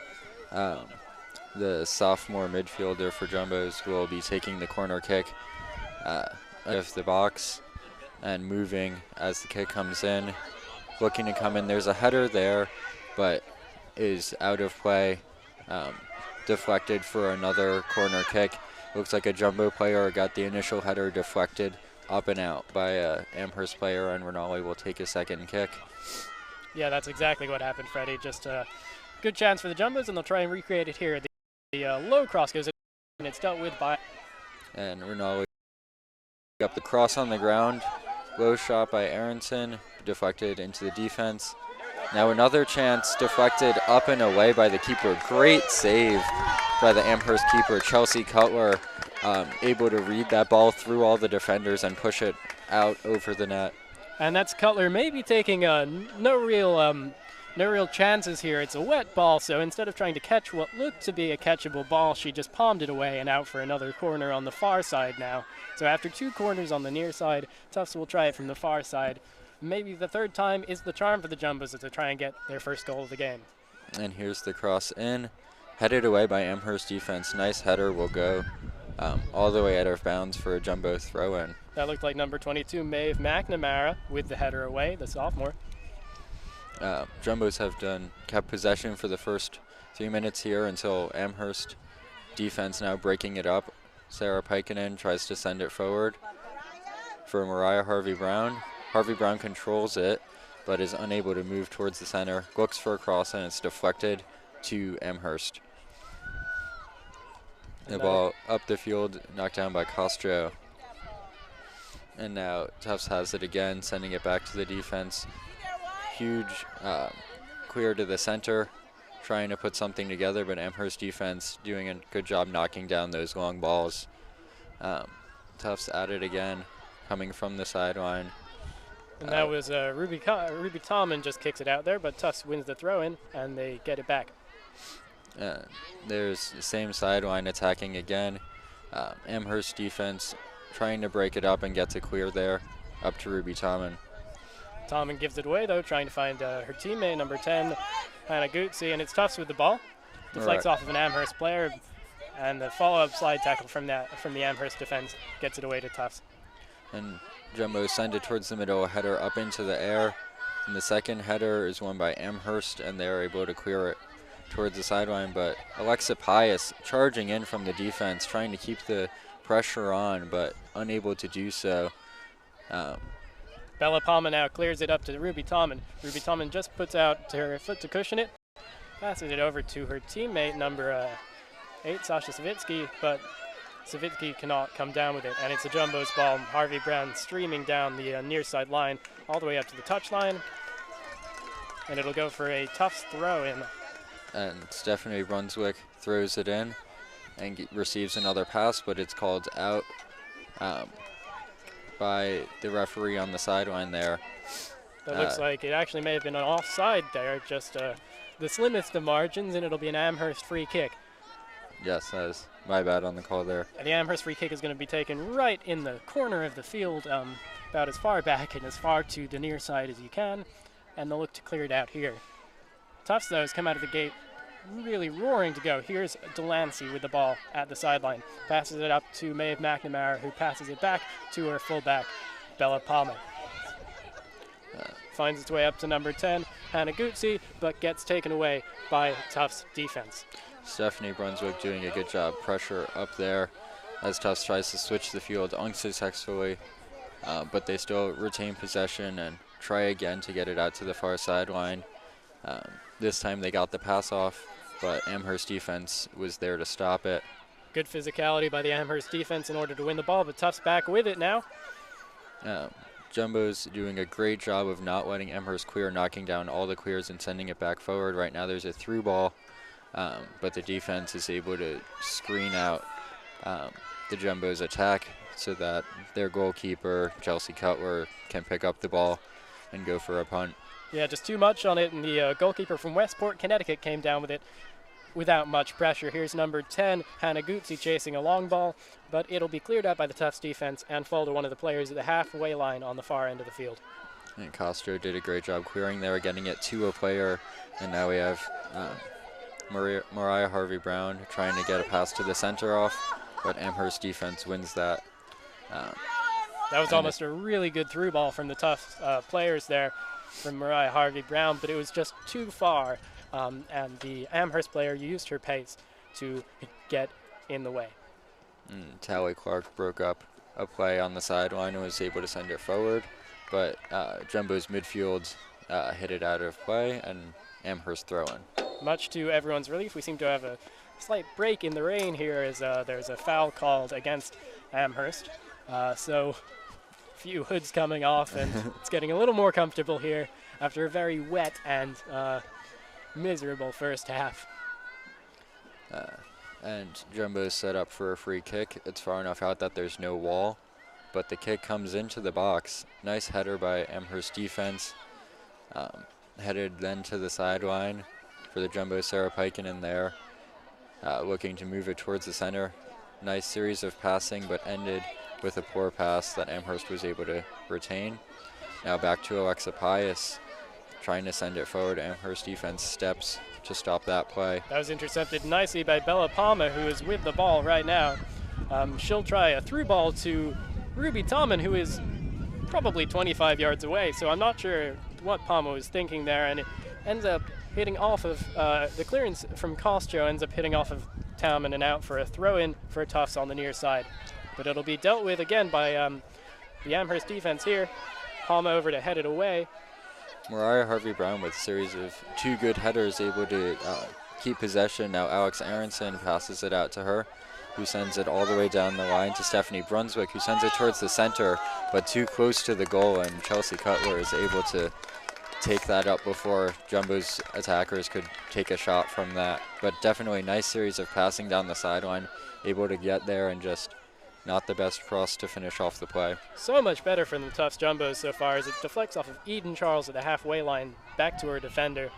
the sophomore midfielder for Jumbos, will be taking the corner kick of the box and moving as the kick comes in, looking to come in. There's a header there, but is out of play, deflected for another corner kick. Looks like a Jumbo player got the initial header deflected up and out by a Amherst player, and Rinaldi will take a second kick. Yeah, that's exactly what happened, Freddie. Just a good chance for the Jumbos, and they'll try and recreate it here. The low cross goes in, and it's dealt with by... And Rinaldi up the cross on the ground. Low shot by Aronson, deflected into the defense. Now another chance, deflected up and away by the keeper. Great save by the Amherst keeper, Chelsea Cutler, able to read that ball through all the defenders and push it out over the net. And that's Cutler maybe taking no real chances here. It's a wet ball, so instead of trying to catch what looked to be a catchable ball, she just palmed it away and out for another corner on the far side now. So after 2 corners on the near side, Tufts will try it from the far side. Maybe the third time is the charm for the Jumbos to try and get their first goal of the game. And here's the cross in, headed away by Amherst defense. Nice header will go all the way out of bounds for a Jumbo throw-in. That looked like number 22, Maeve McNamara, with the header away, the sophomore. Jumbos have kept possession for the first 3 minutes here until Amherst defense now breaking it up. Sarah Pikinen tries to send it forward for Mariah Harvey-Brown. Harvey-Brown controls it, but is unable to move towards the center. Looks for a cross, and it's deflected to Amherst. The ball up the field, knocked down by Castro. And now Tufts has it again, sending it back to the defense. Huge clear to the center, trying to put something together, but Amherst defense doing a good job knocking down those long balls. Tufts at it again, coming from the sideline. And that was Ruby Tommen just kicks it out there, but Tufts wins the throw-in, and they get it back. There's the same sideline attacking again. Amherst defense trying to break it up and get to clear there, up to Ruby Tommen. Tommen gives it away, though, trying to find her teammate, number 10, Hannah Gutzi, and it's Tufts with the ball. Deflects off of an Amherst player, and the follow-up slide tackle from the Amherst defense gets it away to Tufts. And Jumbo send it towards the middle, header up into the air. And the second header is won by Amherst, and they're able to clear it towards the sideline. But Alexa Pius charging in from the defense, trying to keep the pressure on, but unable to do so. Bella Palma now clears it up to Ruby Tommen. Ruby Tommen just puts out her foot to cushion it, passes it over to her teammate, number 8, Sasha Savitsky, but Savitsky cannot come down with it, and it's a Jumbo's ball. Harvey Brown streaming down the near side line all the way up to the touch line, and it'll go for a Tufts throw-in. And Stephanie Brunswick throws it in and receives another pass, but it's called out by the referee on the sideline there. That looks like it actually may have been an offside there, just the slimmest of margins, and it'll be an Amherst free kick. Yes, that is my bad on the call there. And the Amherst free kick is going to be taken right in the corner of the field, about as far back and as far to the near side as you can, and they'll look to clear it out here. Tufts, though, has come out of the gate really roaring to go. Here's Delancey with the ball at the sideline. Passes it up to Maeve McNamara, who passes it back to her fullback, Bella Palma. Finds its way up to number 10, Hannah Gutzi, but gets taken away by Tufts defense. Stephanie Brunswick doing a good job. Pressure up there as Tufts tries to switch the field unsuccessfully, but they still retain possession and try again to get it out to the far sideline. This time they got the pass off, but Amherst defense was there to stop it. Good physicality by the Amherst defense in order to win the ball, but Tufts back with it now. Jumbo's doing a great job of not letting Amherst clear, knocking down all the clears and sending it back forward. Right now there's a through ball, but the defense is able to screen out the Jumbo's attack so that their goalkeeper, Chelsea Cutler, can pick up the ball and go for a punt. Yeah, just too much on it, and the goalkeeper from Westport, Connecticut, came down with it without much pressure. Here's number 10, Hannah Gutzi, chasing a long ball, but it'll be cleared out by the Tufts defense and fall to one of the players at the halfway line on the far end of the field. And Castro did a great job clearing there, getting it to a player, and now we have Mariah Harvey-Brown trying to get a pass to the center off, but Amherst defense wins that. That was almost a really good through ball from the Tufts players there, from Mariah Harvey-Brown, but it was just too far, and the Amherst player used her pace to get in the way. Tally Clark broke up a play on the sideline and was able to send it forward, but Jumbo's midfield hit it out of play, and Amherst throw-in. Much to everyone's relief, we seem to have a slight break in the rain here as there's a foul called against Amherst. So few hoods coming off, and it's getting a little more comfortable here after a very wet and miserable first half. And Jumbo's set up for a free kick. It's far enough out that there's no wall, but the kick comes into the box. Nice header by Amherst defense. Headed then to the sideline for the Jumbo Sarah Peikkinen there, looking to move it towards the center. Nice series of passing, but ended with a poor pass that Amherst was able to retain. Now back to Alexa Pius, trying to send it forward. Amherst defense steps to stop that play. That was intercepted nicely by Bella Palma, who is with the ball right now. She'll try a through ball to Ruby Tommen, who is probably 25 yards away, so I'm not sure what Palma was thinking there, and it ends up hitting off of the clearance from Costro, ends up hitting off of Tommen and out for a throw-in for Tufts on the near side. But it'll be dealt with again by the Amherst defense here. Palma over to head it away. Mariah Harvey-Brown with a series of two good headers, able to keep possession. Now Alex Aronson passes it out to her, who sends it all the way down the line to Stephanie Brunswick, who sends it towards the center, but too close to the goal, and Chelsea Cutler is able to take that up before Jumbo's attackers could take a shot from that. But definitely nice series of passing down the sideline, able to get there and just not the best cross to finish off the play. So much better from the Tufts Jumbos so far as it deflects off of Eden Charles at the halfway line back to her defender.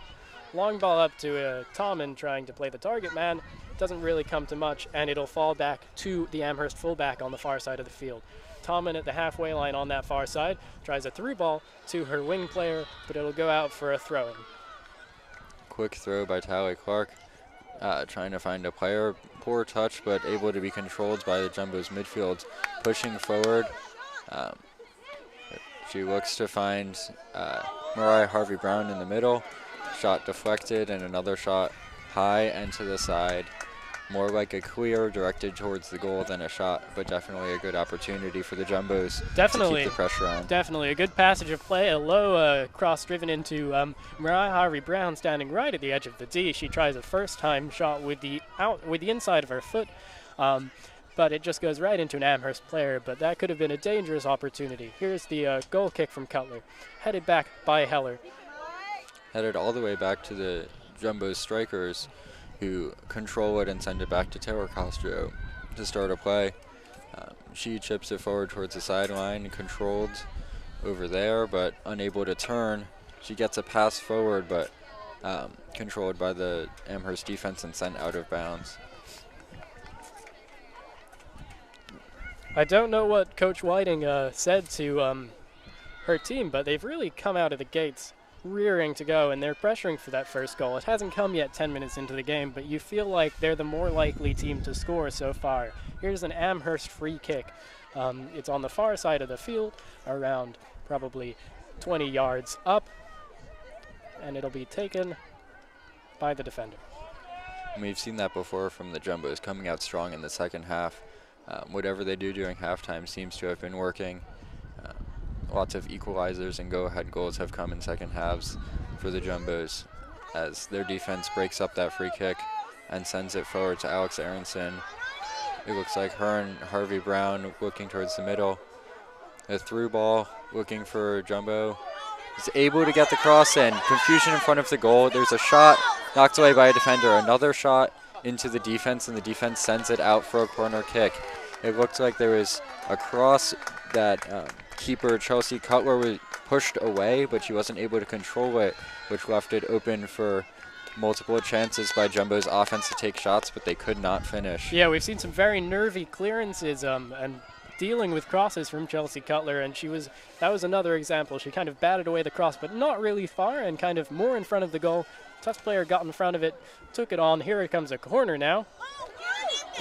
Long ball up to Tommen trying to play the target man. Doesn't really come to much, and it'll fall back to the Amherst fullback on the far side of the field. Tommen at the halfway line on that far side tries a through ball to her wing player, but it'll go out for a throw-in. Quick throw by Tally Clark, trying to find a player. Poor touch, but able to be controlled by the Jumbo's midfield. Pushing forward, she looks to find Mariah Harvey-Brown in the middle. Shot deflected, and another shot high and to the side. More like a clear directed towards the goal than a shot, but definitely a good opportunity for the Jumbos to keep the pressure on. Definitely a good passage of play, a low cross driven into Mariah Harvey-Brown standing right at the edge of the D. She tries a first-time shot with the inside of her foot, but it just goes right into an Amherst player, but that could have been a dangerous opportunity. Here's the goal kick from Cutler, headed back by Heller. Headed all the way back to the Jumbo strikers, who control it and send it back to Taylor Castro to start a play. She chips it forward towards the sideline, controlled over there, but unable to turn. She gets a pass forward, but controlled by the Amherst defense and sent out of bounds. I don't know what Coach Whiting said to her team, but they've really come out of the gates rearing to go, and they're pressuring for that first goal. It hasn't come yet 10 minutes into the game, but you feel like they're the more likely team to score so far. Here's an Amherst free kick. It's on the far side of the field, around probably 20 yards up, and it'll be taken by the defender. We've seen that before from the Jumbos, coming out strong in the second half. Whatever they do during halftime seems to have been working. Lots of equalizers and go-ahead goals have come in second halves for the Jumbos as their defense breaks up that free kick and sends it forward to Alex Aronson. It looks like her and Harvey Brown looking towards the middle. A through ball looking for Jumbo. He's able to get the cross in. Confusion in front of the goal. There's a shot knocked away by a defender. Another shot into the defense, and the defense sends it out for a corner kick. It looked like there was a cross that keeper Chelsea Cutler was pushed away, but she wasn't able to control it, which left it open for multiple chances by Jumbo's offense to take shots, but they could not finish. Yeah, we've seen some very nervy clearances and dealing with crosses from Chelsea Cutler, and that was another example. She kind of batted away the cross, but not really far and kind of more in front of the goal. Tufts player got in front of it, took it on. Here it comes a corner now.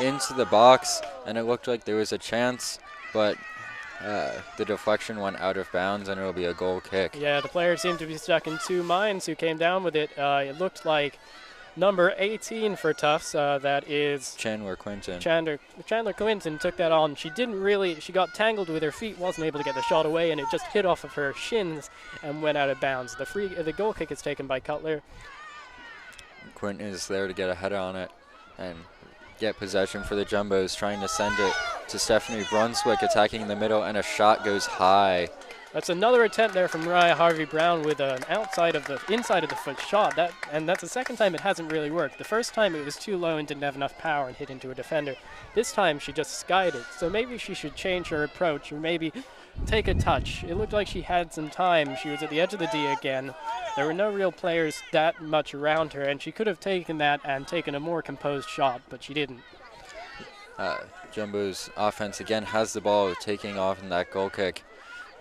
Into the box, and it looked like there was a chance, but the deflection went out of bounds, and it'll be a goal kick. Yeah, the player seemed to be stuck in two minds who came down with it. It looked like number 18 for Tufts, that is Chandler Quinton. Chandler Quinton took that on. She got tangled with her feet, wasn't able to get the shot away, and it just hit off of her shins and went out of bounds. The goal kick is taken by Cutler. Quinton is there to get a header on it and get possession for the Jumbos, trying to send it to Stephanie Brunswick, attacking in the middle, and a shot goes high. That's another attempt there from Mariah Harvey-Brown with an inside of the foot shot. And that's the second time it hasn't really worked. The first time it was too low and didn't have enough power and hit into a defender. This time she just skied it. So maybe she should change her approach, or maybe take a touch. It looked like she had some time. She was at the edge of the D again. There were no real players that much around her, and she could have taken that and taken a more composed shot, but she didn't. Jumbo's offense again has the ball, taking off in that goal kick.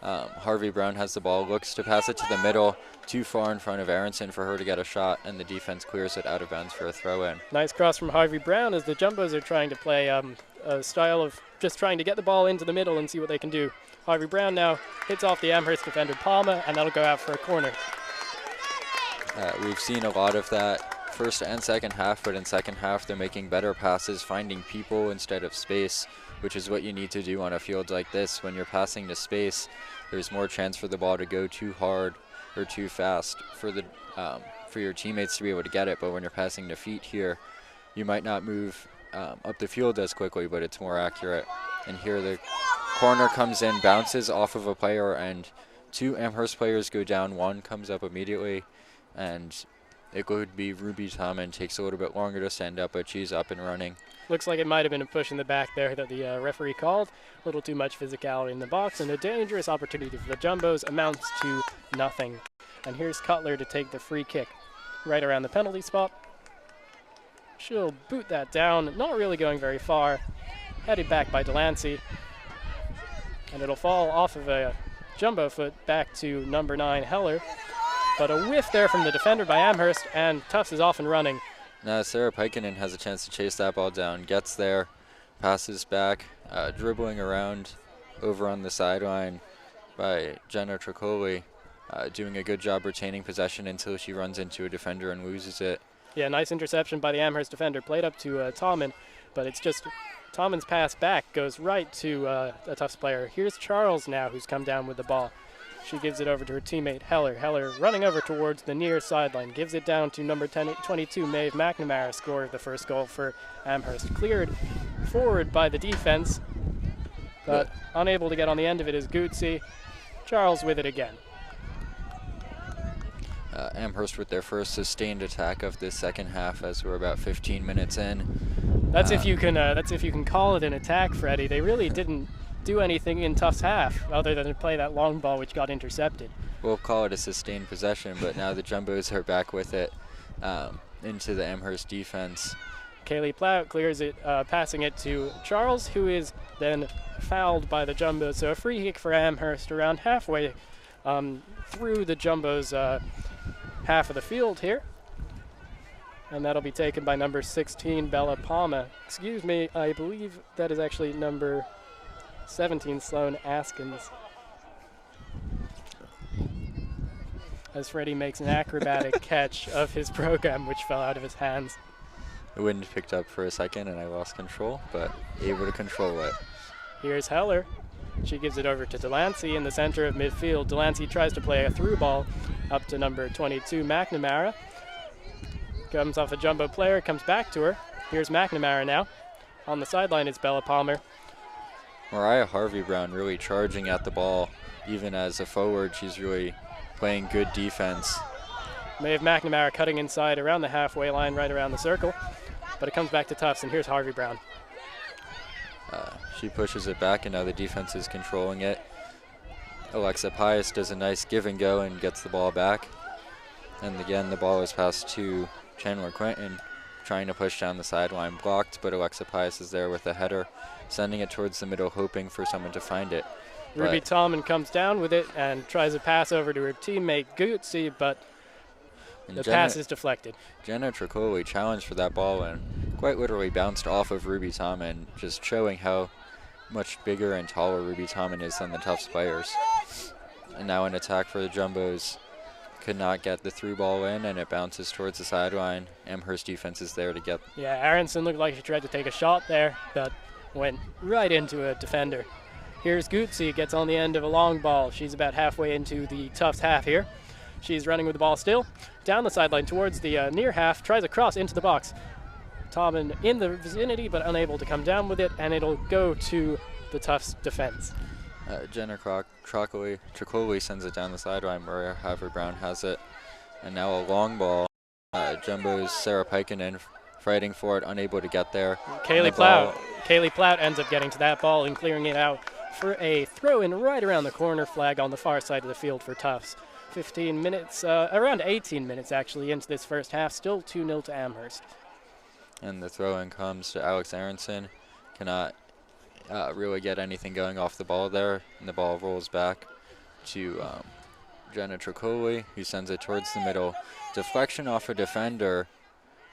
Harvey Brown has the ball, looks to pass it to the middle, too far in front of Aronson for her to get a shot, and the defense clears it out of bounds for a throw-in. Nice cross from Harvey Brown as the Jumbos are trying to play a style of just trying to get the ball into the middle and see what they can do. Harvey Brown now hits off the Amherst defender Palma, and that'll go out for a corner. We've seen a lot of that first and second half, but in second half they're making better passes, finding people instead of space, which is what you need to do on a field like this. When you're passing to space, there's more chance for the ball to go too hard or too fast for your teammates to be able to get it. But when you're passing to feet here, you might not move up the field as quickly, but it's more accurate. And here the corner comes in, bounces off of a player, and two Amherst players go down. One comes up immediately, and it could be Ruby Tommen. Takes a little bit longer to stand up, but she's up and running. Looks like it might have been a push in the back there that the referee called. A little too much physicality in the box, and a dangerous opportunity for the Jumbos amounts to nothing. And here's Cutler to take the free kick right around the penalty spot. She'll boot that down, not really going very far. Headed back by Delancey. And it'll fall off of a Jumbo foot back to number 9, Heller. But a whiff there from the defender by Amherst, and Tufts is off and running. Now Sarah Pikinen has a chance to chase that ball down, gets there, passes back, dribbling around over on the sideline by Jenna Tricoli, doing a good job retaining possession until she runs into a defender and loses it. Yeah, nice interception by the Amherst defender. Played up to Tommen, but it's just Tommen's pass back goes right to a Tufts player. Here's Charles now, who's come down with the ball. She gives it over to her teammate Heller. Heller running over towards the near sideline. Gives it down to number 22, Maeve McNamara, scored the first goal for Amherst. Cleared forward by the defense, but unable to get on the end of it is Gootsey. Charles with it again. Amherst with their first sustained attack of this second half, as we're about 15 minutes in. That's if you can call it an attack, Freddie. They really didn't do anything in Tufts' half other than to play that long ball which got intercepted. We'll call it a sustained possession, but now the Jumbos are back with it into the Amherst defense. Kaylee Plout clears it, passing it to Charles, who is then fouled by the Jumbos. So a free kick for Amherst around halfway through the Jumbos' half of the field here. And that'll be taken by number 16, Bella Palma. Excuse me, I believe that is actually number 17, Sloan Askins. As Freddie makes an acrobatic catch of his program, which fell out of his hands. The wind picked up for a second and I lost control, but able to control it. Here's Heller. She gives it over to Delancey in the center of midfield. Delancey tries to play a through ball up to number 22, McNamara. Comes off a Jumbo player, comes back to her. Here's McNamara now. On the sideline is Bella Palmer. Mariah Harvey-Brown really charging at the ball. Even as a forward, she's really playing good defense. Maeve McNamara cutting inside around the halfway line, right around the circle. But it comes back to Tufts, and here's Harvey-Brown. She pushes it back, and now the defense is controlling it. Alexa Pius does a nice give and go and gets the ball back. And again, the ball is passed to Chandler Quinton, trying to push down the sideline, blocked, but Alexa Pius is there with a header, sending it towards the middle, hoping for someone to find it. Ruby Tommen comes down with it and tries a pass over to her teammate Gootsey, but the pass is deflected. Jenna Tricoli challenged for that ball and quite literally bounced off of Ruby Tommen, just showing how much bigger and taller Ruby Tommen is than the Tufts players. And now an attack for the Jumbos. Could not get the through ball in, and it bounces towards the sideline. Amherst defense is there to get. Yeah, Aronson looked like she tried to take a shot there, but went right into a defender. Here's Gootsey, gets on the end of a long ball. She's about halfway into the Tufts half here. She's running with the ball still. Down the sideline towards the near half, tries a cross into the box. Tommen in the vicinity, but unable to come down with it, and it'll go to the Tufts defense. Jenna Tricoli sends it down the sideline. Maria Harvey-Brown has it. And now a long ball. Jumbo's Sarah Pikinen fighting for it, unable to get there. Kaylee Plout ends up getting to that ball and clearing it out for a throw-in right around the corner flag on the far side of the field for Tufts. 15 minutes, around 18 minutes actually into this first half, still 2-0 to Amherst. And the throw-in comes to Alex Aronson. Cannot really get anything going off the ball there, and the ball rolls back to Jenna Tricoli, who sends it towards the middle. Deflection off a defender,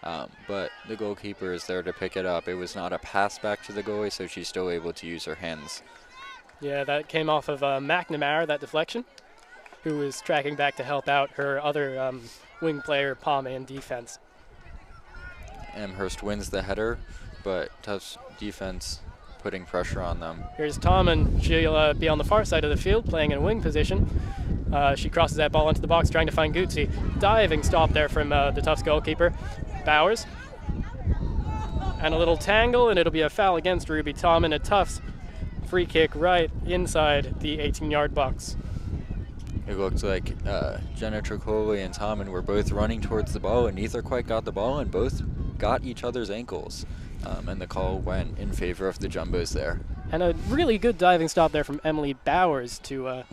but the goalkeeper is there to pick it up. It was not a pass back to the goalie, so she's still able to use her hands. Yeah, that came off of McNamara, that deflection, who was tracking back to help out her other wing player, Palme, in defense. Amherst wins the header, but Tufts defense putting pressure on them. Here's Tommen. She'll be on the far side of the field playing in wing position. She crosses that ball into the box trying to find Gootsey. Diving stop there from the Tufts goalkeeper, Bowers. And a little tangle, and it'll be a foul against Ruby Tommen. A Tufts free kick right inside the 18-yard box. It looked like Jenna Tricoli and Tommen were both running towards the ball, and neither quite got the ball, and both got each other's ankles. And the call went in favor of the Jumbos there. And a really good diving stop there from Emily Bowers to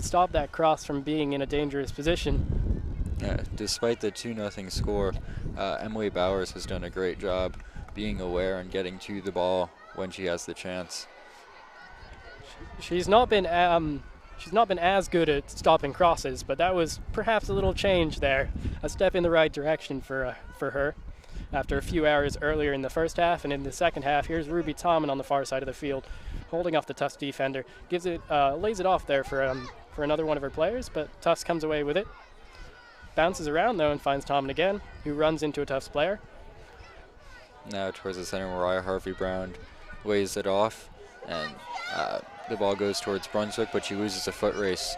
stop that cross from being in a dangerous position. Yeah, despite the 2-0 score, Emily Bowers has done a great job being aware and getting to the ball when she has the chance. She's not been as good at stopping crosses, but that was perhaps a little change there, a step in the right direction for her. After a few hours earlier in the first half, and in the second half, here's Ruby Tommen on the far side of the field, holding off the Tufts defender. Gives it, lays it off there for another one of her players, but Tufts comes away with it. bounces around, though, and finds Tomlin again, who runs into a Tufts player. Now towards the center, Mariah Harvey-Brown lays it off, and the ball goes towards Brunswick, but she loses a foot race.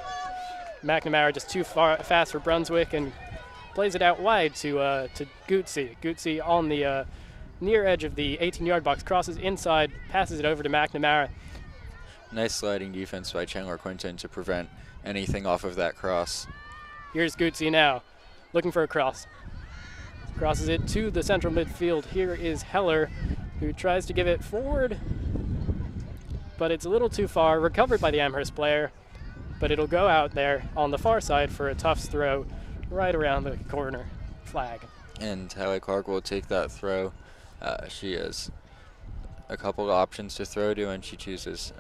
McNamara just too fast for Brunswick and plays it out wide to Gootsey. Gootsey on the near edge of the 18-yard box, crosses inside, passes it over to McNamara. Nice sliding defense by Chandler Quinton to prevent anything off of that cross. Here's Gootsey now, looking for a cross. Crosses it to the central midfield. Here is Heller, who tries to give it forward, but it's a little too far. Recovered by the Amherst player, but it'll go out there on the far side for a Tufts throw right around the corner flag. And Hallie Clark will take that throw. She has a couple of options to throw to, and she chooses,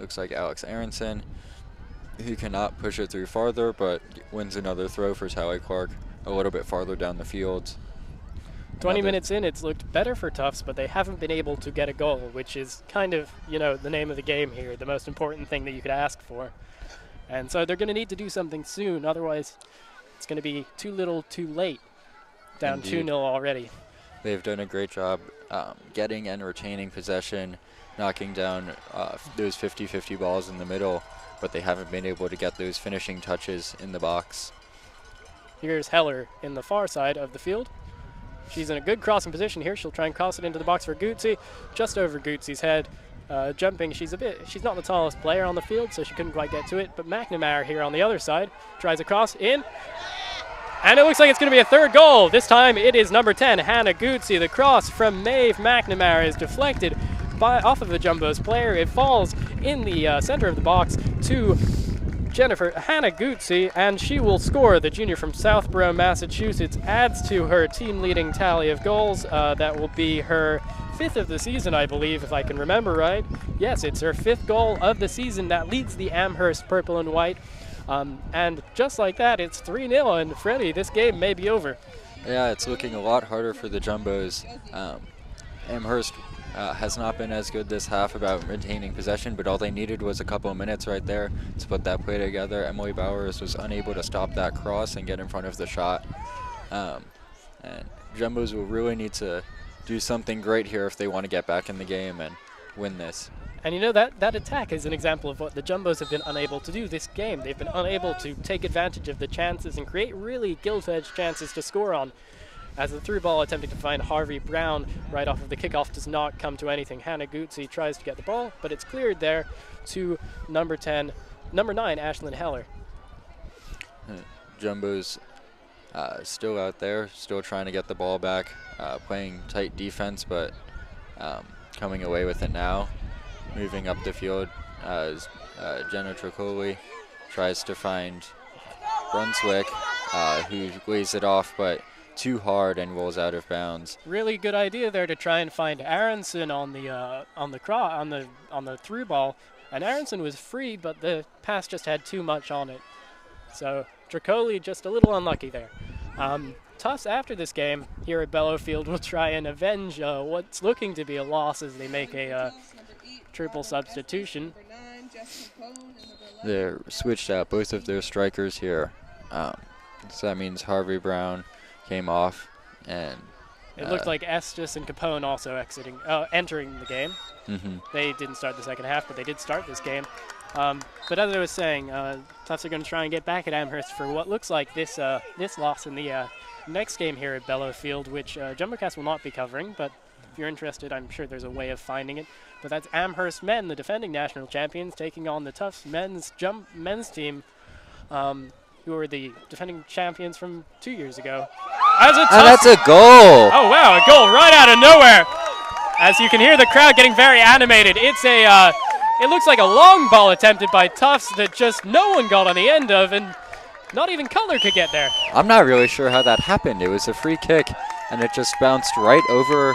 looks like Alex Aronson, who cannot push it through farther, but wins another throw for Hallie Clark a little bit farther down the field. 20 minutes in, it's looked better for Tufts, but they haven't been able to get a goal, which is kind of, the name of the game here, the most important thing that you could ask for. And so they're going to need to do something soon, otherwise it's going to be too little too late. Down 2-0 already. They've done a great job getting and retaining possession, knocking down those 50-50 balls in the middle, but they haven't been able to get those finishing touches in the box. Here's Heller in the far side of the field. She's in a good crossing position here. She'll try and cross it into the box for Gootsey, just over Gootsey's head. Jumping, she's not the tallest player on the field, so she couldn't quite get to it, but McNamara here on the other side tries a cross in, and it looks like it's going to be a third goal. This time it is number 10, Hannah Gootsey. The cross from Maeve McNamara is deflected off of the Jumbo's player. It falls in the center of the box to Hannah Gootsey, and she will score. The junior from Southborough, Massachusetts, adds to her team-leading tally of goals. That will be her 5th of the season, I believe, if I can remember right. Yes, it's her 5th goal of the season that leads the Amherst purple and white. And just like that, it's 3-0, and Freddie, this game may be over. Yeah, it's looking a lot harder for the Jumbos. Amherst has not been as good this half about retaining possession, but all they needed was a couple of minutes right there to put that play together. Emily Bowers was unable to stop that cross and get in front of the shot. And Jumbos will really need to do something great here if they want to get back in the game and win this. And that attack is an example of what the Jumbos have been unable to do this game. They've been unable to take advantage of the chances and create really gilt-edged chances to score on. As the through ball attempting to find Harvey Brown right off of the kickoff does not come to anything. Hannah Gootsey tries to get the ball, but it's cleared there to number 9, Ashlyn Heller. Jumbo's still out there, still trying to get the ball back, playing tight defense, but coming away with it now. Moving up the field as Jenna Tricoli tries to find Brunswick, who lays it off, but too hard and rolls out of bounds. Really good idea there to try and find Aronson on the through ball, and Aronson was free, but the pass just had too much on it. So Tricoli just a little unlucky there. Tufts after this game here at Bellowfield will try and avenge what's looking to be a loss as they make a triple substitution. They're switched out both of their strikers here. So that means Harvey Brown came off, and it looked like Estes and Capone also entering the game. Mm-hmm. They didn't start the second half, but they did start this game. But as I was saying, Tufts are going to try and get back at Amherst for what looks like this loss in the next game here at Bellowfield, which JumboCast will not be covering, but if you're interested, I'm sure there's a way of finding it. But that's Amherst men, the defending national champions, taking on the Tufts men's team, who are the defending champions from 2 years ago. That's a goal! Oh, wow, a goal right out of nowhere! As you can hear the crowd getting very animated. It looks like a long ball attempted by Tufts that just no one got on the end of, and not even Cutler could get there. I'm not really sure how that happened. It was a free kick, and it just bounced right over.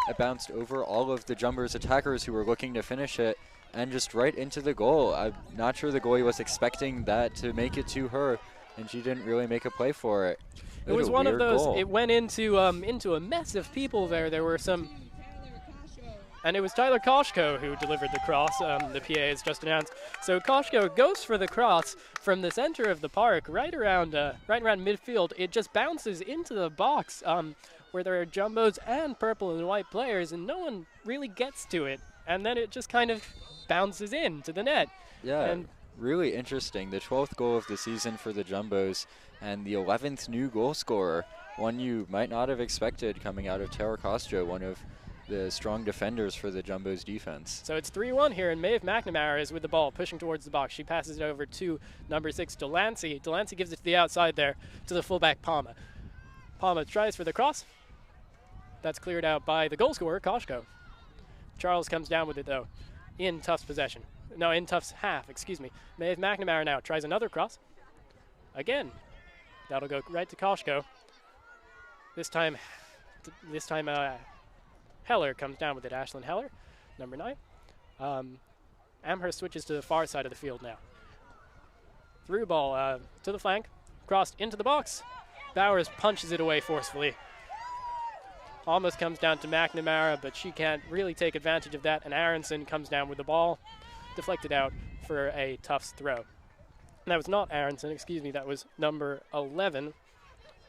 It bounced over all of the Jumbers attackers who were looking to finish it, and just right into the goal. I'm not sure the goalie was expecting that to make it to her, and she didn't really make a play for it. It was one of those. Goal. It went into a mess of people there. There were some And it was Tyler Koshko who delivered the cross, the PA has just announced. So Koshko goes for the cross from the center of the park, right around midfield. It just bounces into the box where there are jumbos and purple and white players, and no one really gets to it. And then it just kind of bounces in to the net. Yeah, And really interesting. The 12th goal of the season for the Jumbos and the 11th new goal scorer, one you might not have expected coming out of Taylor Costro, one of the strong defenders for the Jumbos defense. So it's 3-1 here, and Maeve McNamara is with the ball, pushing towards the box. She passes it over to number 6, Delancey. Delancey gives it to the outside there, to the fullback, Palma. Palma tries for the cross. That's cleared out by the goal scorer, Koshko. Charles comes down with it, though, in Tufts' possession. No, in Tufts' half, excuse me. Maeve McNamara now tries another cross. Again, that'll go right to Koshko. This time, Heller comes down with it, Ashlyn Heller, number 9. Amherst switches to the far side of the field now. Through ball to the flank, crossed into the box. Bowers punches it away forcefully. Almost comes down to McNamara, but she can't really take advantage of that, and Aronson comes down with the ball, deflected out for a Tufts throw. And that was not Aronson, excuse me, that was number 11,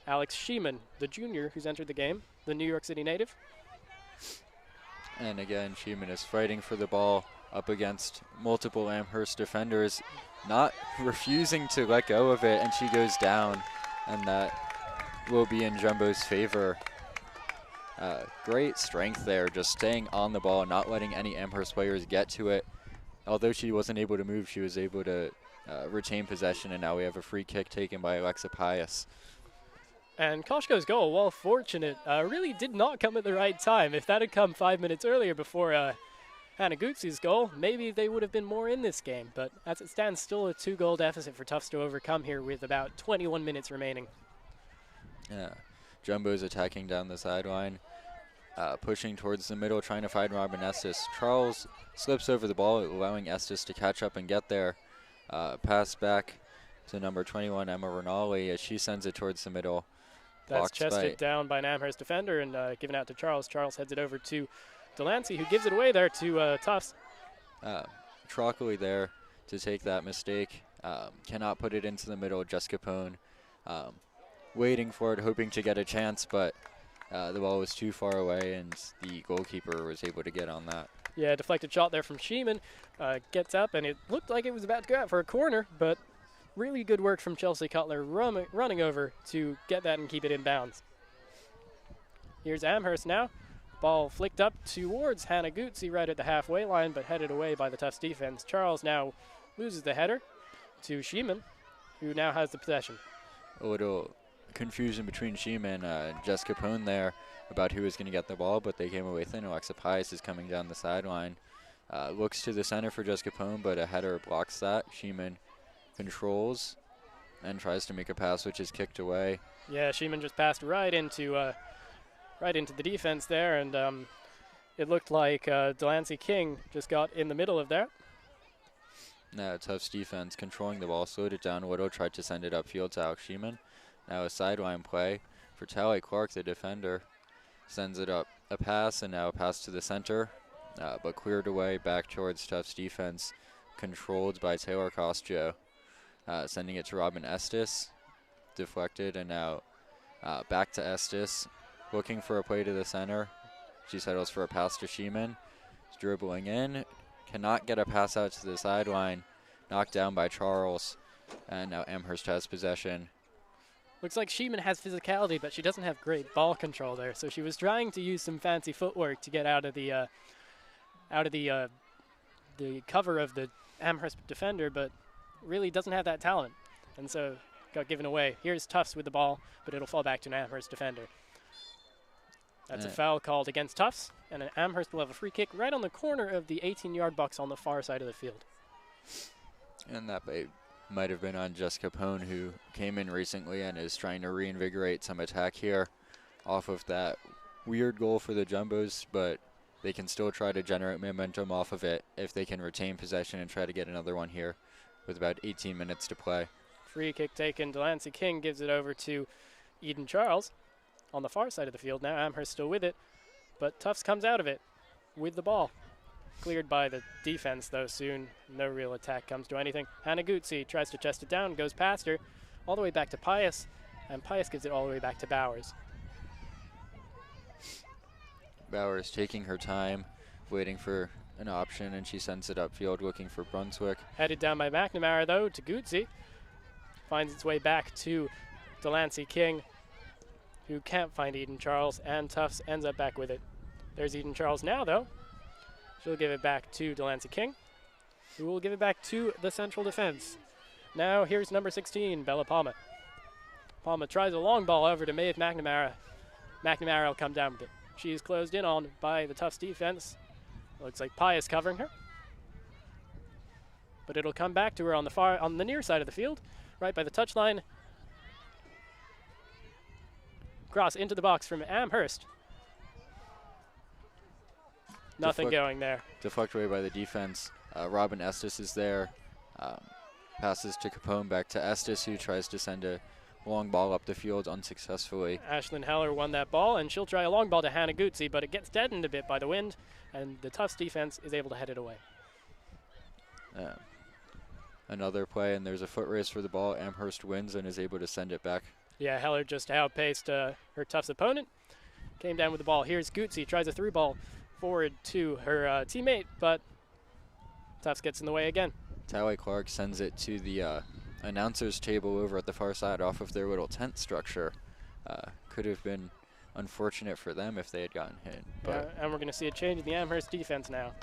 Alex Sheeman, the junior who's entered the game, the New York City native. And again, Sheeman is fighting for the ball up against multiple Amherst defenders, not refusing to let go of it, and she goes down, and that will be in Jumbo's favor. Great strength there, just staying on the ball, not letting any Amherst players get to it. Although she wasn't able to move, she was able to retain possession, and now we have a free kick taken by Alexa Pius. And Koshko's goal, while fortunate, really did not come at the right time. If that had come 5 minutes earlier before Hanagutsu's goal, maybe they would have been more in this game. But as it stands, still a 2-goal deficit for Tufts to overcome here with about 21 minutes remaining. Yeah, Jumbo's attacking down the sideline, pushing towards the middle, trying to find Robin Estes. Charles slips over the ball, allowing Estes to catch up and get there. Pass back to number 21, Emma Rinaldi, as she sends it towards the middle. That's chested down by an Amherst defender and given out to Charles. Charles heads it over to Delancey, who gives it away there to Tufts. Trockley there to take that mistake. Cannot put it into the middle. Jessica Pone waiting for it, hoping to get a chance, but the ball was too far away, and the goalkeeper was able to get on that. Yeah, deflected shot there from Sheeman. Gets up, and it looked like it was about to go out for a corner, but really good work from Chelsea Cutler running over to get that and keep it in bounds. Here's Amherst now. Ball flicked up towards Hanagutsu right at the halfway line, but headed away by the Tufts defense. Charles now loses the header to Sheeman, who now has the possession. A little confusion between Sheeman and Jessica Pone there about who was going to get the ball, but they came away with it. Alexa Pius is coming down the sideline. Looks to the center for Jessica Pone, but a header blocks that. Sheeman controls and tries to make a pass, which is kicked away. Yeah, Sheeman just passed right into the defense there, and it looked like Delancey King just got in the middle of there. Now Tufts defense controlling the ball, slowed it down a little, tried to send it upfield to Alex Sheeman. Now a sideline play for Tally Clark, the defender. Sends it up a pass, and now a pass to the center, but cleared away back towards Tufts defense, controlled by Taylor Costjo. Sending it to Robin Estes, deflected, and now back to Estes, looking for a play to the center. She settles for a pass to Sheeman, dribbling in, cannot get a pass out to the sideline, knocked down by Charles, and now Amherst has possession. Looks like Sheeman has physicality, but she doesn't have great ball control there, so she was trying to use some fancy footwork to get out of the cover of the Amherst defender, but really doesn't have that talent, and so got given away. Here's Tufts with the ball, but it'll fall back to an Amherst defender. That's a foul called against Tufts, and an Amherst will have a free kick right on the corner of the 18-yard box on the far side of the field. And that might have been on Jessica Pone, who came in recently and is trying to reinvigorate some attack here off of that weird goal for the Jumbos, but they can still try to generate momentum off of it if they can retain possession and try to get another one here with about 18 minutes to play. Free kick taken. Delancey King gives it over to Eden Charles on the far side of the field. Now Amherst still with it, but Tufts comes out of it. with the ball. Cleared by the defense, though, soon. No real attack comes to anything. Hanagutsi tries to chest it down, goes past her, all the way back to Pius, and Pius gives it all the way back to Bowers. Bowers taking her time, waiting for an option, and she sends it upfield looking for Brunswick. Headed down by McNamara, though, to Gutsi. Finds its way back to Delancey King, who can't find Eden Charles, and Tufts ends up back with it. There's Eden Charles now, though. She'll give it back to Delancey King, who will give it back to the central defense. Now here's number 16, Bella Palma. Palma tries a long ball over to Maeve McNamara. McNamara will come down with it. She is closed in on by the Tufts defense. Looks like Pius covering her. But it'll come back to her on the near side of the field, right by the touchline. Cross into the box from Amherst. Nothing going there. Deflected away by the defense. Robin Estes is there. Passes to Capone, back to Estes, who tries to send a long ball up the field unsuccessfully. Ashlyn Heller won that ball, and she'll try a long ball to Hanagutsi, but it gets deadened a bit by the wind, and the Tufts defense is able to head it away. Another play, and there's a foot race for the ball. Amherst wins and is able to send it back. Yeah, Heller just outpaced her Tufts opponent. Came down with the ball. Here's Gutsi, tries a through ball forward to her teammate, but Tufts gets in the way again. Tally Clark sends it to the announcer's table over at the far side off of their little tent structure. Could have been unfortunate for them if they had gotten hit. But and we're going to see a change in the Amherst defense now.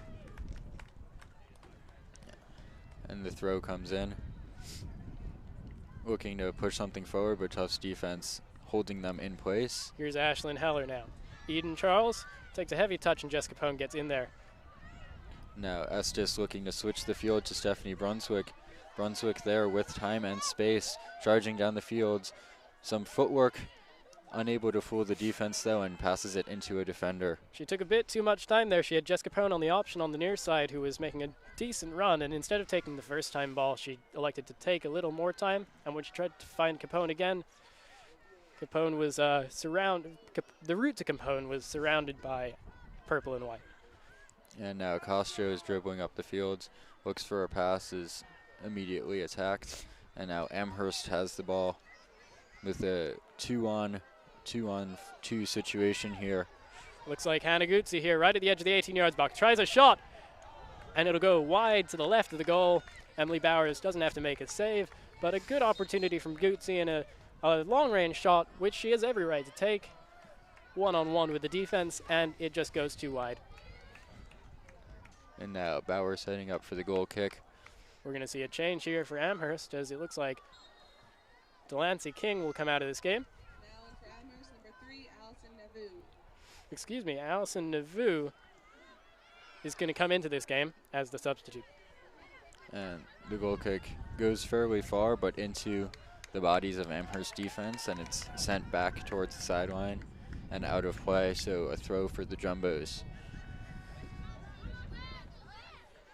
And the throw comes in. Looking to push something forward, but Tufts defense holding them in place. Here's Ashlyn Heller now. Eden Charles takes a heavy touch, and Jessica Pone gets in there. Now Estes looking to switch the field to Stephanie Brunswick. Brunswick there with time and space, charging down the fields. Some footwork, unable to fool the defense though, and passes it into a defender. She took a bit too much time there. She had Jessica Pone on the option on the near side, who was making a decent run, and instead of taking the first time ball, she elected to take a little more time, and when she tried to find Capone again, Capone was the route to Capone was surrounded by purple and white. And now Castro is dribbling up the field, looks for a pass, is immediately attacked, and now Amherst has the ball with a two-on-two situation here. Looks like Hanagutsi here, right at the edge of the 18-yard box, tries a shot, and it'll go wide to the left of the goal. Emily Bowers doesn't have to make a save, but a good opportunity from Gutsi and a long-range shot, which she has every right to take. One-on-one with the defense, and it just goes too wide. And now Bowers heading up for the goal kick. We're going to see a change here for Amherst, as it looks like Delancey King will come out of this game. Now in for Amherst, number 3, Allison Navu. Excuse me, Allison Navu is going to come into this game as the substitute. And the goal kick goes fairly far, but into the bodies of Amherst defense, and it's sent back towards the sideline and out of play, so a throw for the Jumbos.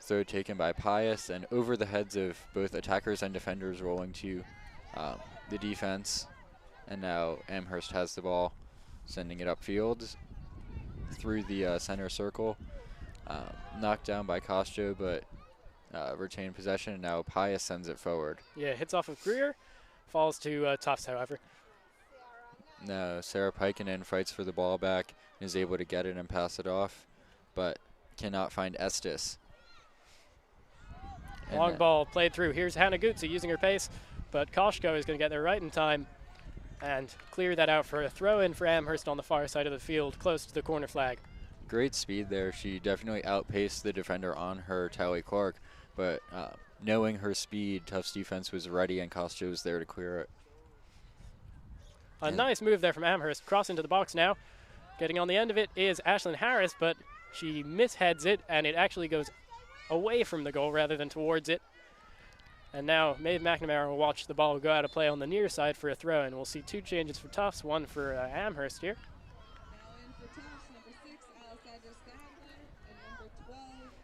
Throw taken by Pius, and over the heads of both attackers and defenders rolling to the defense. And now Amherst has the ball, sending it upfield through the center circle. Knocked down by Castro, but retained possession, and now Pius sends it forward. Yeah, hits off of Greer, falls to Tufts, however. Now Sarah Pikinen fights for the ball back, and is able to get it and pass it off, but cannot find Estes. Long ball played through. Here's Hanagutsi using her pace, but Koshko is going to get there right in time and clear that out for a throw-in for Amherst on the far side of the field, close to the corner flag. Great speed there. She definitely outpaced the defender on her, Tally Clark, but knowing her speed, Tufts defense was ready, and Koshko was there to clear it. A nice move there from Amherst. Cross into the box now. Getting on the end of it is Ashlyn Harris, but she misheads it, and it actually goes away from the goal rather than towards it. And now Maeve McNamara will watch the ball go out of play on the near side for a throw, and we'll see two changes for Tufts, one for Amherst here. Now in for Tufts, number 6, Alessandra Sadler, and number 12,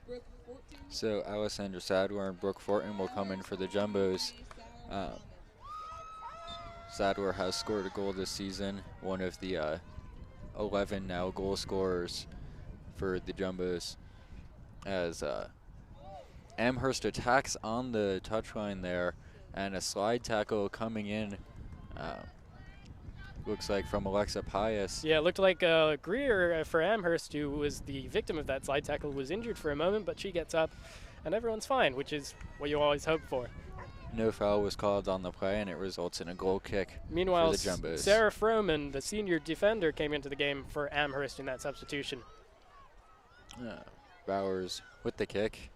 Brooke Fortin. So Alessandra Sadler and Brooke Fortin will come in for the Jumbos. Sadler has scored a goal this season, one of the 11 now goal scorers for the Jumbos as Amherst attacks on the touchline there, and a slide tackle coming in. Looks like from Alexa Pius. Yeah, it looked like Greer for Amherst, who was the victim of that slide tackle, was injured for a moment, but she gets up, and everyone's fine, which is what you always hope for. No foul was called on the play, and it results in a goal kick Meanwhile, for the Jumbos. Sarah Froman, the senior defender, came into the game for Amherst in that substitution. Bowers with the kick.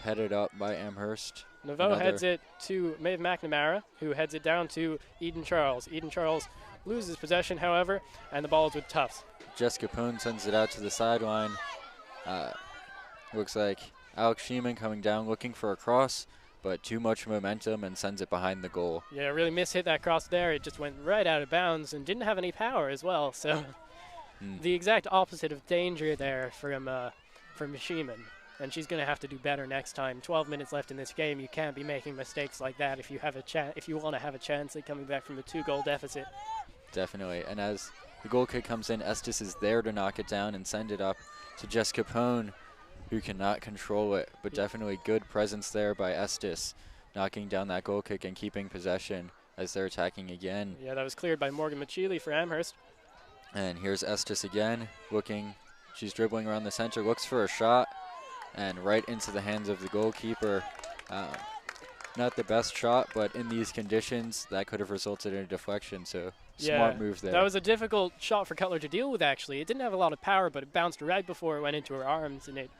Headed up by Amherst. Naveau heads it to Maeve McNamara, who heads it down to Eden Charles. Eden Charles loses possession, however, and the ball is with Tufts. Jessica Poon sends it out to the sideline. Looks like Alex Sheeman coming down looking for a cross, but too much momentum and sends it behind the goal. Yeah, really mishit that cross there. It just went right out of bounds and didn't have any power as well. So the exact opposite of danger there from Sheeman. And she's going to have to do better next time. 12 minutes left in this game. You can't be making mistakes like that if you have a if you want to have a chance at coming back from a 2-goal deficit. Definitely. And as the goal kick comes in, Estes is there to knock it down and send it up to Jessica Poon, who cannot control it. But definitely good presence there by Estes, knocking down that goal kick and keeping possession as they're attacking again. Yeah, that was cleared by Morgan Machili for Amherst. And here's Estes again, looking. She's dribbling around the center, looks for a shot. And right into the hands of the goalkeeper. Not the best shot, but in these conditions, that could have resulted in a deflection. So smart move there. That was a difficult shot for Cutler to deal with, actually. It didn't have a lot of power, but it bounced right before it went into her arms, and it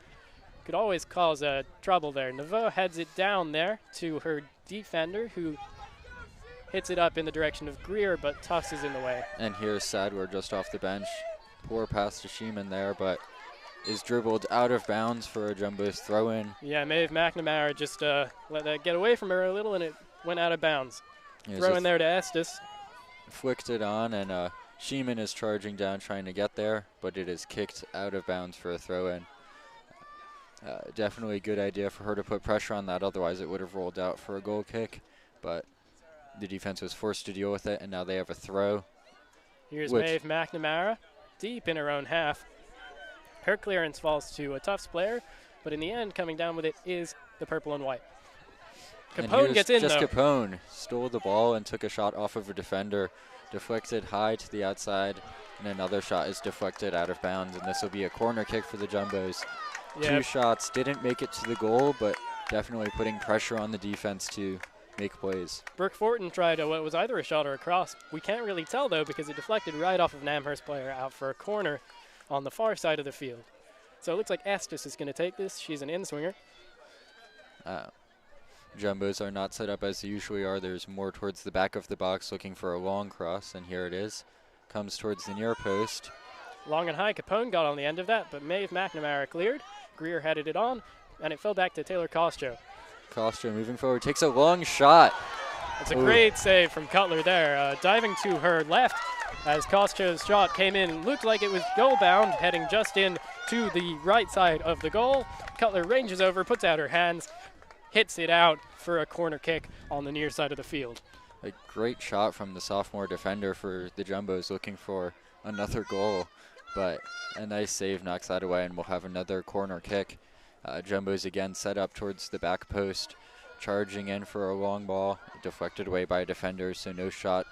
could always cause trouble there. Naveau heads it down there to her defender, who hits it up in the direction of Greer, but Tufts is in the way. And here's Sadler just off the bench. Poor pass to Sheeman there, but is dribbled out of bounds for a Jumbo's throw-in. Yeah, Maeve McNamara just let that get away from her a little, and it went out of bounds. Throw in there to Estes. Flicked it on, and Sheeman is charging down trying to get there, but it is kicked out of bounds for a throw-in. Definitely a good idea for her to put pressure on that, otherwise it would have rolled out for a goal kick, but the defense was forced to deal with it, and now they have a throw. Here's Maeve McNamara, deep in her own half. Her clearance falls to a Tufts player, but in the end, coming down with it is the purple and white. Capone gets in, Jessica though. Capone stole the ball and took a shot off of a defender, deflected high to the outside, and another shot is deflected out of bounds, and this will be a corner kick for the Jumbos. Yep. 2 shots didn't make it to the goal, but definitely putting pressure on the defense to make plays. Brooke Fortin tried what was either a shot or a cross. We can't really tell, though, because it deflected right off of an Amherst player out for a corner on the far side of the field. So it looks like Estes is going to take this. She's an in-swinger. Jumbos are not set up as they usually are. There's more towards the back of the box looking for a long cross, and here it is. Comes towards the near post. Long and high. Capone got on the end of that, but Maeve McNamara cleared. Greer headed it on, and it fell back to Taylor Costro. Costro moving forward, takes a long shot. It's a great save from Cutler there. Diving to her left as Costro's shot came in. Looked like it was goal-bound, heading just in to the right side of the goal. Cutler ranges over, puts out her hands, hits it out for a corner kick on the near side of the field. A great shot from the sophomore defender for the Jumbos, looking for another goal, but a nice save knocks that away, and we'll have another corner kick. Jumbos again set up towards the back post, charging in for a long ball, deflected away by a defender, so no shot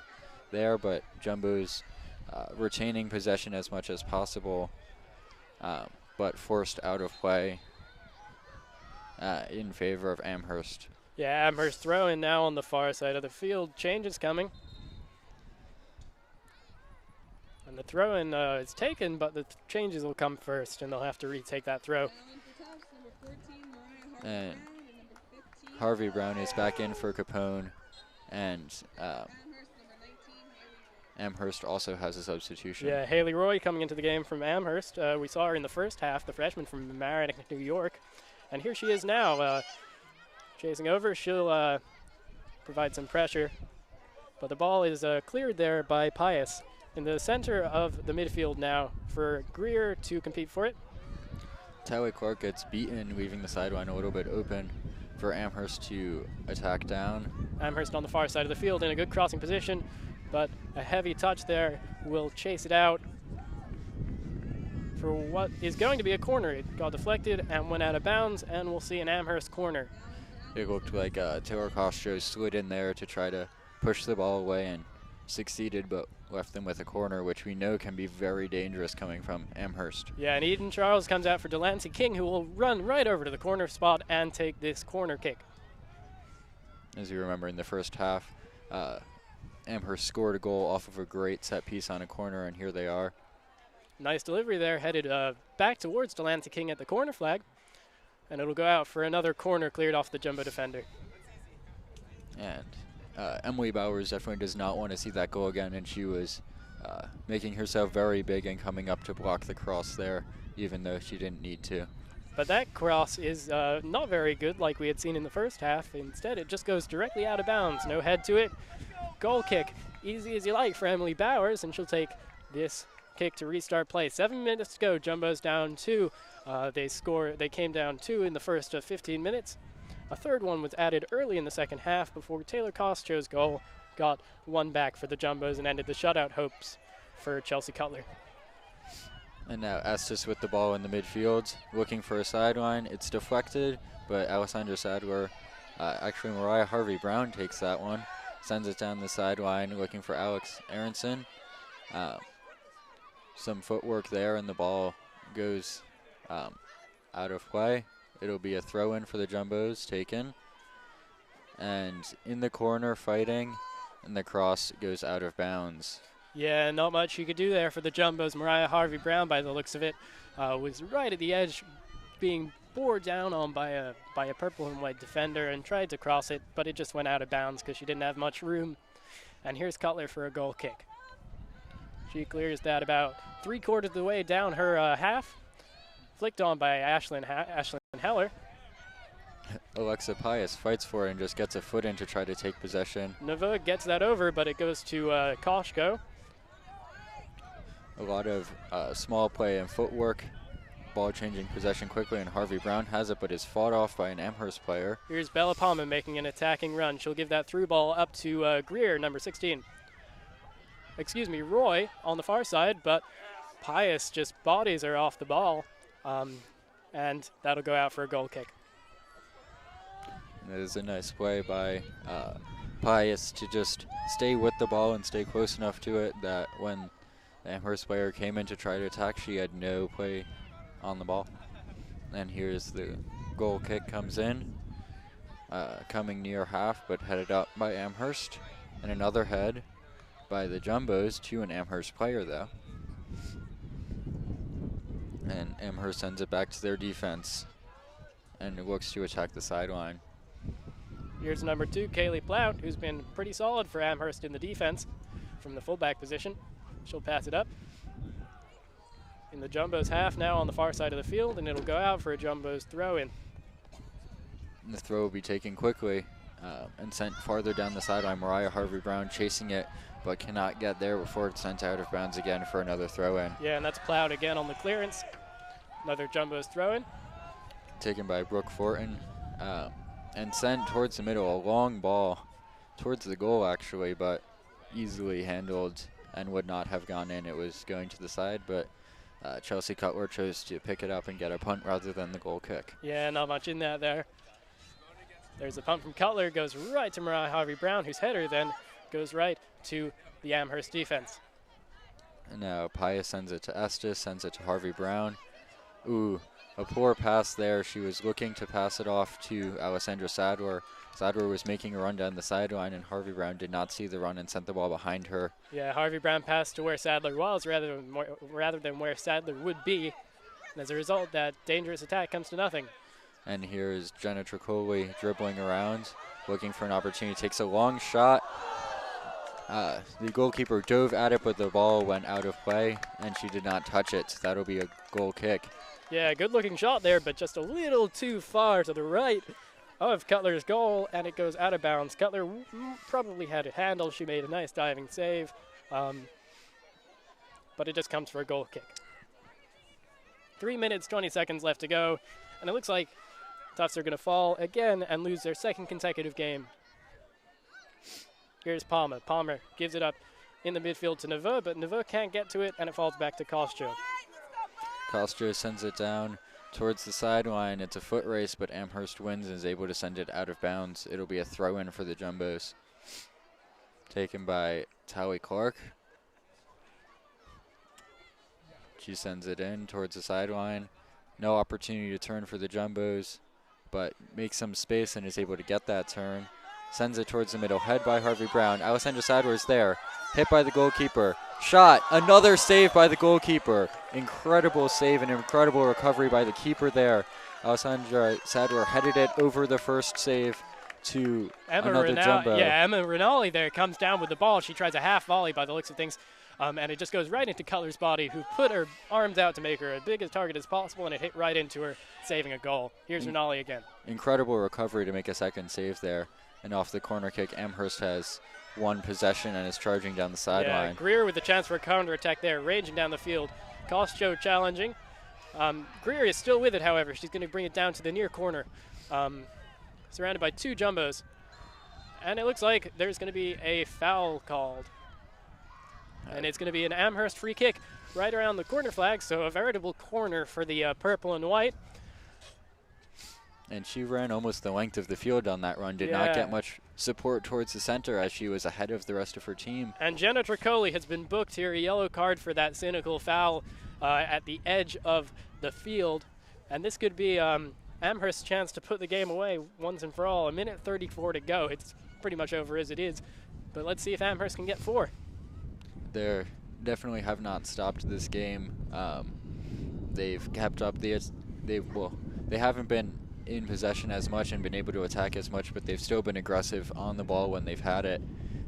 there, but Jumbos retaining possession as much as possible, but forced out of play in favor of Amherst. Yeah, Amherst throwing now on the far side of the field. Change is coming. And the throw-in is taken, but the changes will come first, and they'll have to retake that throw. And Harvey Brown is back in for Capone, and Amherst also has a substitution. Yeah, Haley Roy coming into the game from Amherst. We saw her in the first half, the freshman from Mamaroneck, New York. And here she is now, chasing over. She'll provide some pressure. But the ball is cleared there by Pius in the center of the midfield now for Greer to compete for it. Tyler Clark gets beaten, leaving the sideline a little bit open for Amherst to attack down. Amherst on the far side of the field in a good crossing position, but a heavy touch there will chase it out. for what is going to be a corner. It got deflected and went out of bounds, and we'll see an Amherst corner. It looked like Taylor Costro slid in there to try to push the ball away and succeeded, but left them with a corner, which we know can be very dangerous coming from Amherst. Yeah, and Eden Charles comes out for Delancey King, who will run right over to the corner spot and take this corner kick. As you remember, in the first half, Amherst scored a goal off of a great set piece on a corner, and here they are. Nice delivery there, headed back towards Delancey King at the corner flag, and it'll go out for another corner cleared off the Jumbo defender. And Emily Bowers definitely does not want to see that goal again, and she was making herself very big and coming up to block the cross there, even though she didn't need to. But that cross is not very good like we had seen in the first half. Instead, it just goes directly out of bounds. No head to it. Goal kick, easy as you like for Emily Bowers, and she'll take this kick to restart play. 7 minutes to go. Jumbo's down 2. They came down 2 in the first 15 minutes. A third one was added early in the second half before Taylor Costro's goal got one back for the Jumbos and ended the shutout hopes for Chelsea Cutler. And now Estes with the ball in the midfield, looking for a sideline. It's deflected, but Alessandra Sadler, actually Mariah Harvey-Brown takes that one, sends it down the sideline, looking for Alex Aronson. Some footwork there, and the ball goes out of play. It'll be a throw-in for the Jumbos, taken. And in the corner fighting, and the cross goes out of bounds. Yeah, not much you could do there for the Jumbos. Mariah Harvey-Brown, by the looks of it, was right at the edge, being bore down on by a purple and white defender, and tried to cross it, but it just went out of bounds because she didn't have much room. And here's Cutler for a goal kick. She clears that about 3/4 of the way down her half. Flicked on by Ashlyn Heller. Alexa Pius fights for it and just gets a foot in to try to take possession. Nova gets that over, but it goes to Koshko. A lot of small play and footwork. Ball changing possession quickly, and Harvey Brown has it, but is fought off by an Amherst player. Here's Bella Palma making an attacking run. She'll give that through ball up to Greer, number 16. Excuse me, Roy on the far side, but Pius just bodies her off the ball. And that'll go out for a goal kick. It is a nice play by Pius to just stay with the ball and stay close enough to it that when the Amherst player came in to try to attack, she had no play on the ball. And here's the goal kick comes in, coming near half, but headed up by Amherst. And another head by the Jumbos to an Amherst player, though. And Amherst sends it back to their defense and looks to attack the sideline. Here's number 2, Kaylee Plout, who's been pretty solid for Amherst in the defense from the fullback position. She'll pass it up. In the Jumbos half now on the far side of the field, and it'll go out for a Jumbos throw-in. The throw will be taken quickly and sent farther down the sideline. Mariah Harvey-Brown chasing it, but cannot get there before it's sent out of bounds again for another throw-in. Yeah, and that's Plout again on the clearance. Another Jumbos throw-in. Taken by Brooke Fortin and sent towards the middle. A long ball towards the goal, actually, but easily handled and would not have gone in. It was going to the side, but Chelsea Cutler chose to pick it up and get a punt rather than the goal kick. Yeah, not much in that there. There's a punt from Cutler, goes right to Mariah Harvey-Brown, whose header then goes right to the Amherst defense. And now Pius sends it to Estes, sends it to Harvey-Brown. Ooh, a poor pass there. She was looking to pass it off to Alessandra Sadler. Sadler was making a run down the sideline, and Harvey-Brown did not see the run and sent the ball behind her. Yeah, Harvey-Brown passed to where Sadler was rather than where Sadler would be. And as a result, that dangerous attack comes to nothing. And here's Jenna Tricoli dribbling around, looking for an opportunity, takes a long shot. The goalkeeper dove at it, but the ball went out of play, and she did not touch it. That'll be a goal kick. Yeah, good-looking shot there, but just a little too far to the right of Cutler's goal, and it goes out of bounds. Cutler probably had it handled. She made a nice diving save, but it just comes for a goal kick. 3 minutes, 20 seconds left to go, and it looks like Tufts are going to fall again and lose their second consecutive game. Here's Palmer. Palmer gives it up in the midfield to Neveu, but Neveu can't get to it, and it falls back to Kostjo. Costro sends it down towards the sideline. It's a foot race, but Amherst wins and is able to send it out of bounds. It'll be a throw-in for the Jumbos. Taken by Tally Clark. She sends it in towards the sideline. No opportunity to turn for the Jumbos, but makes some space and is able to get that turn. Sends it towards the middle. Head by Harvey Brown. Alessandra Sadler's there. Hit by the goalkeeper. Shot. Another save by the goalkeeper. Incredible save and incredible recovery by the keeper there. Alessandra Sadler headed it over the first save to another Jumbo. Yeah, Emma Rinaldi there comes down with the ball. She tries a half volley by the looks of things. And it just goes right into Cutler's body, who put her arms out to make her as big a target as possible, and it hit right into her, saving a goal. Here's Rinaldi again. Incredible recovery to make a second save there. And off the corner kick, Amherst has one possession and is charging down the sideline. Yeah, Greer with a chance for a counterattack there, ranging down the field. Costco challenging. Greer is still with it, however. She's going to bring it down to the near corner. Surrounded by two Jumbos. And it looks like there's going to be a foul called. And it's going to be an Amherst free kick right around the corner flag, so a veritable corner for the purple and white. And she ran almost the length of the field on that run. Did not get much support towards the center as she was ahead of the rest of her team. And Jenna Tricoli has been booked here, a yellow card for that cynical foul at the edge of the field. And this could be Amherst's chance to put the game away once and for all. 1:34 to go. It's pretty much over as it is. But let's see if Amherst can get 4. They definitely have not stopped this game. They've kept up they haven't been in possession as much and been able to attack as much, but they've still been aggressive on the ball when they've had it.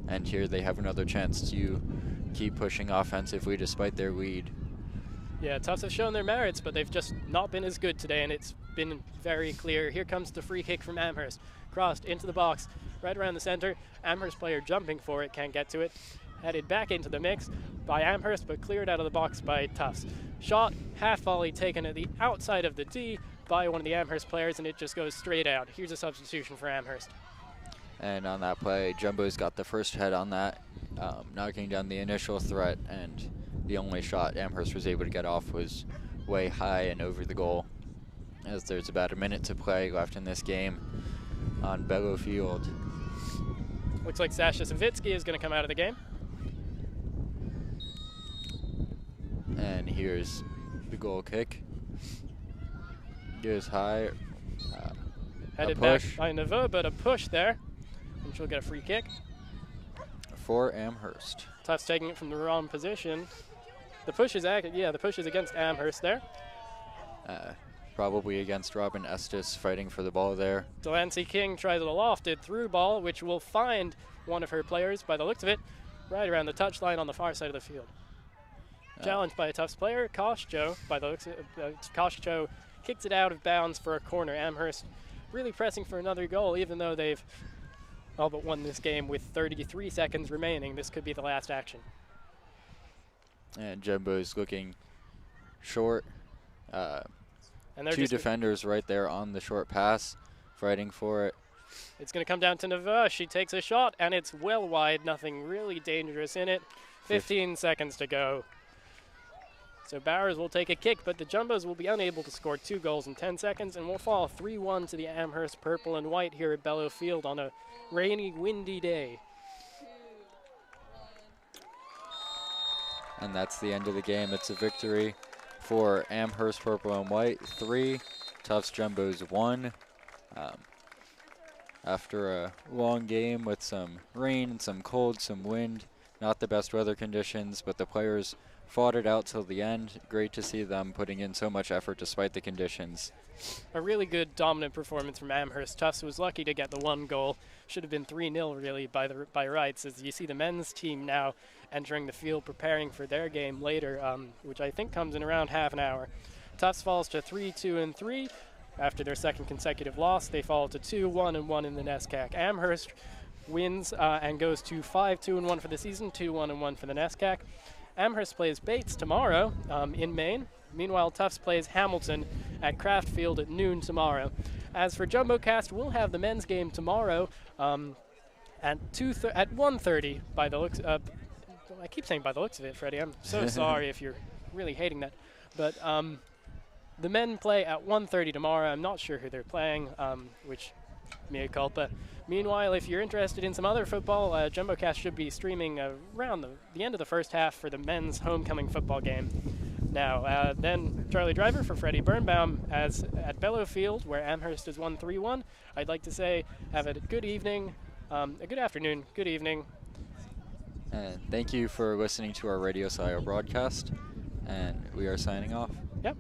And here they have another chance to keep pushing offensively despite their lead. Yeah, Tufts have shown their merits, but they've just not been as good today, and it's been very clear. Here comes the free kick from Amherst. Crossed into the box, right around the center. Amherst player jumping for it, can't get to it. Headed back into the mix by Amherst, but cleared out of the box by Tufts. Shot, half volley taken at the outside of the D by one of the Amherst players, and it just goes straight out. Here's a substitution for Amherst. And on that play, Jumbo's got the first head on that, knocking down the initial threat, and the only shot Amherst was able to get off was way high and over the goal, as there's about a minute to play left in this game on Bellow Field. Looks like Sasha Savitsky is going to come out of the game. And here's the goal kick. Goes high. Headed back by Neveu, but a push there. And she'll get a free kick. For Amherst. Tufts taking it from the wrong position. The push is the push is against Amherst there. Probably against Robin Estes fighting for the ball there. Delancey King tries a lofted through ball, which will find one of her players by the looks of it, right around the touchline on the far side of the field. Challenged by a Tufts player, Koshcho, by the looks of Koshcho kicks it out of bounds for a corner. Amherst really pressing for another goal, even though they've all but won this game with 33 seconds remaining. This could be the last action. And Jumbo's looking short. And they're two defenders right there on the short pass, fighting for it. It's going to come down to Neveu. She takes a shot, and it's well wide. Nothing really dangerous in it. 15 seconds to go. So Bowers will take a kick, but the Jumbos will be unable to score 2 goals in 10 seconds, and will fall 3-1 to the Amherst purple and white here at Bellow Field on a rainy, windy day. And that's the end of the game. It's a victory for Amherst purple and white 3, Tufts Jumbos 1. After a long game with some rain, some cold, some wind, not the best weather conditions, but the players fought it out till the end. Great to see them putting in so much effort despite the conditions. A really good dominant performance from Amherst. Tufts was lucky to get the 1 goal. Should have been 3-0 really by rights, as you see the men's team now entering the field preparing for their game later, which I think comes in around half an hour. Tufts falls to 3-2-3. After their second consecutive loss, they fall to 2-1-1 in the NESCAC. Amherst wins and goes to 5-2-1 for the season, 2-1-1 for the NESCAC. Amherst plays Bates tomorrow in Maine. Meanwhile, Tufts plays Hamilton at Kraft Field at noon tomorrow. As for JumboCast, we'll have the men's game tomorrow at 1:30 by the looks. I keep saying by the looks of it, Freddie. I'm so sorry if you're really hating that. But the men play at 1:30 tomorrow. I'm not sure who they're playing, which mea culpa. Meanwhile, if you're interested in some other football, JumboCast should be streaming around the end of the first half for the men's homecoming football game. Now, then Charlie Driver for Freddie Birnbaum as at Bellow Field, where Amherst has won 3-1. I'd like to say have a good evening, a good afternoon, good evening. And thank you for listening to our Radio Silo broadcast, and we are signing off. Yep.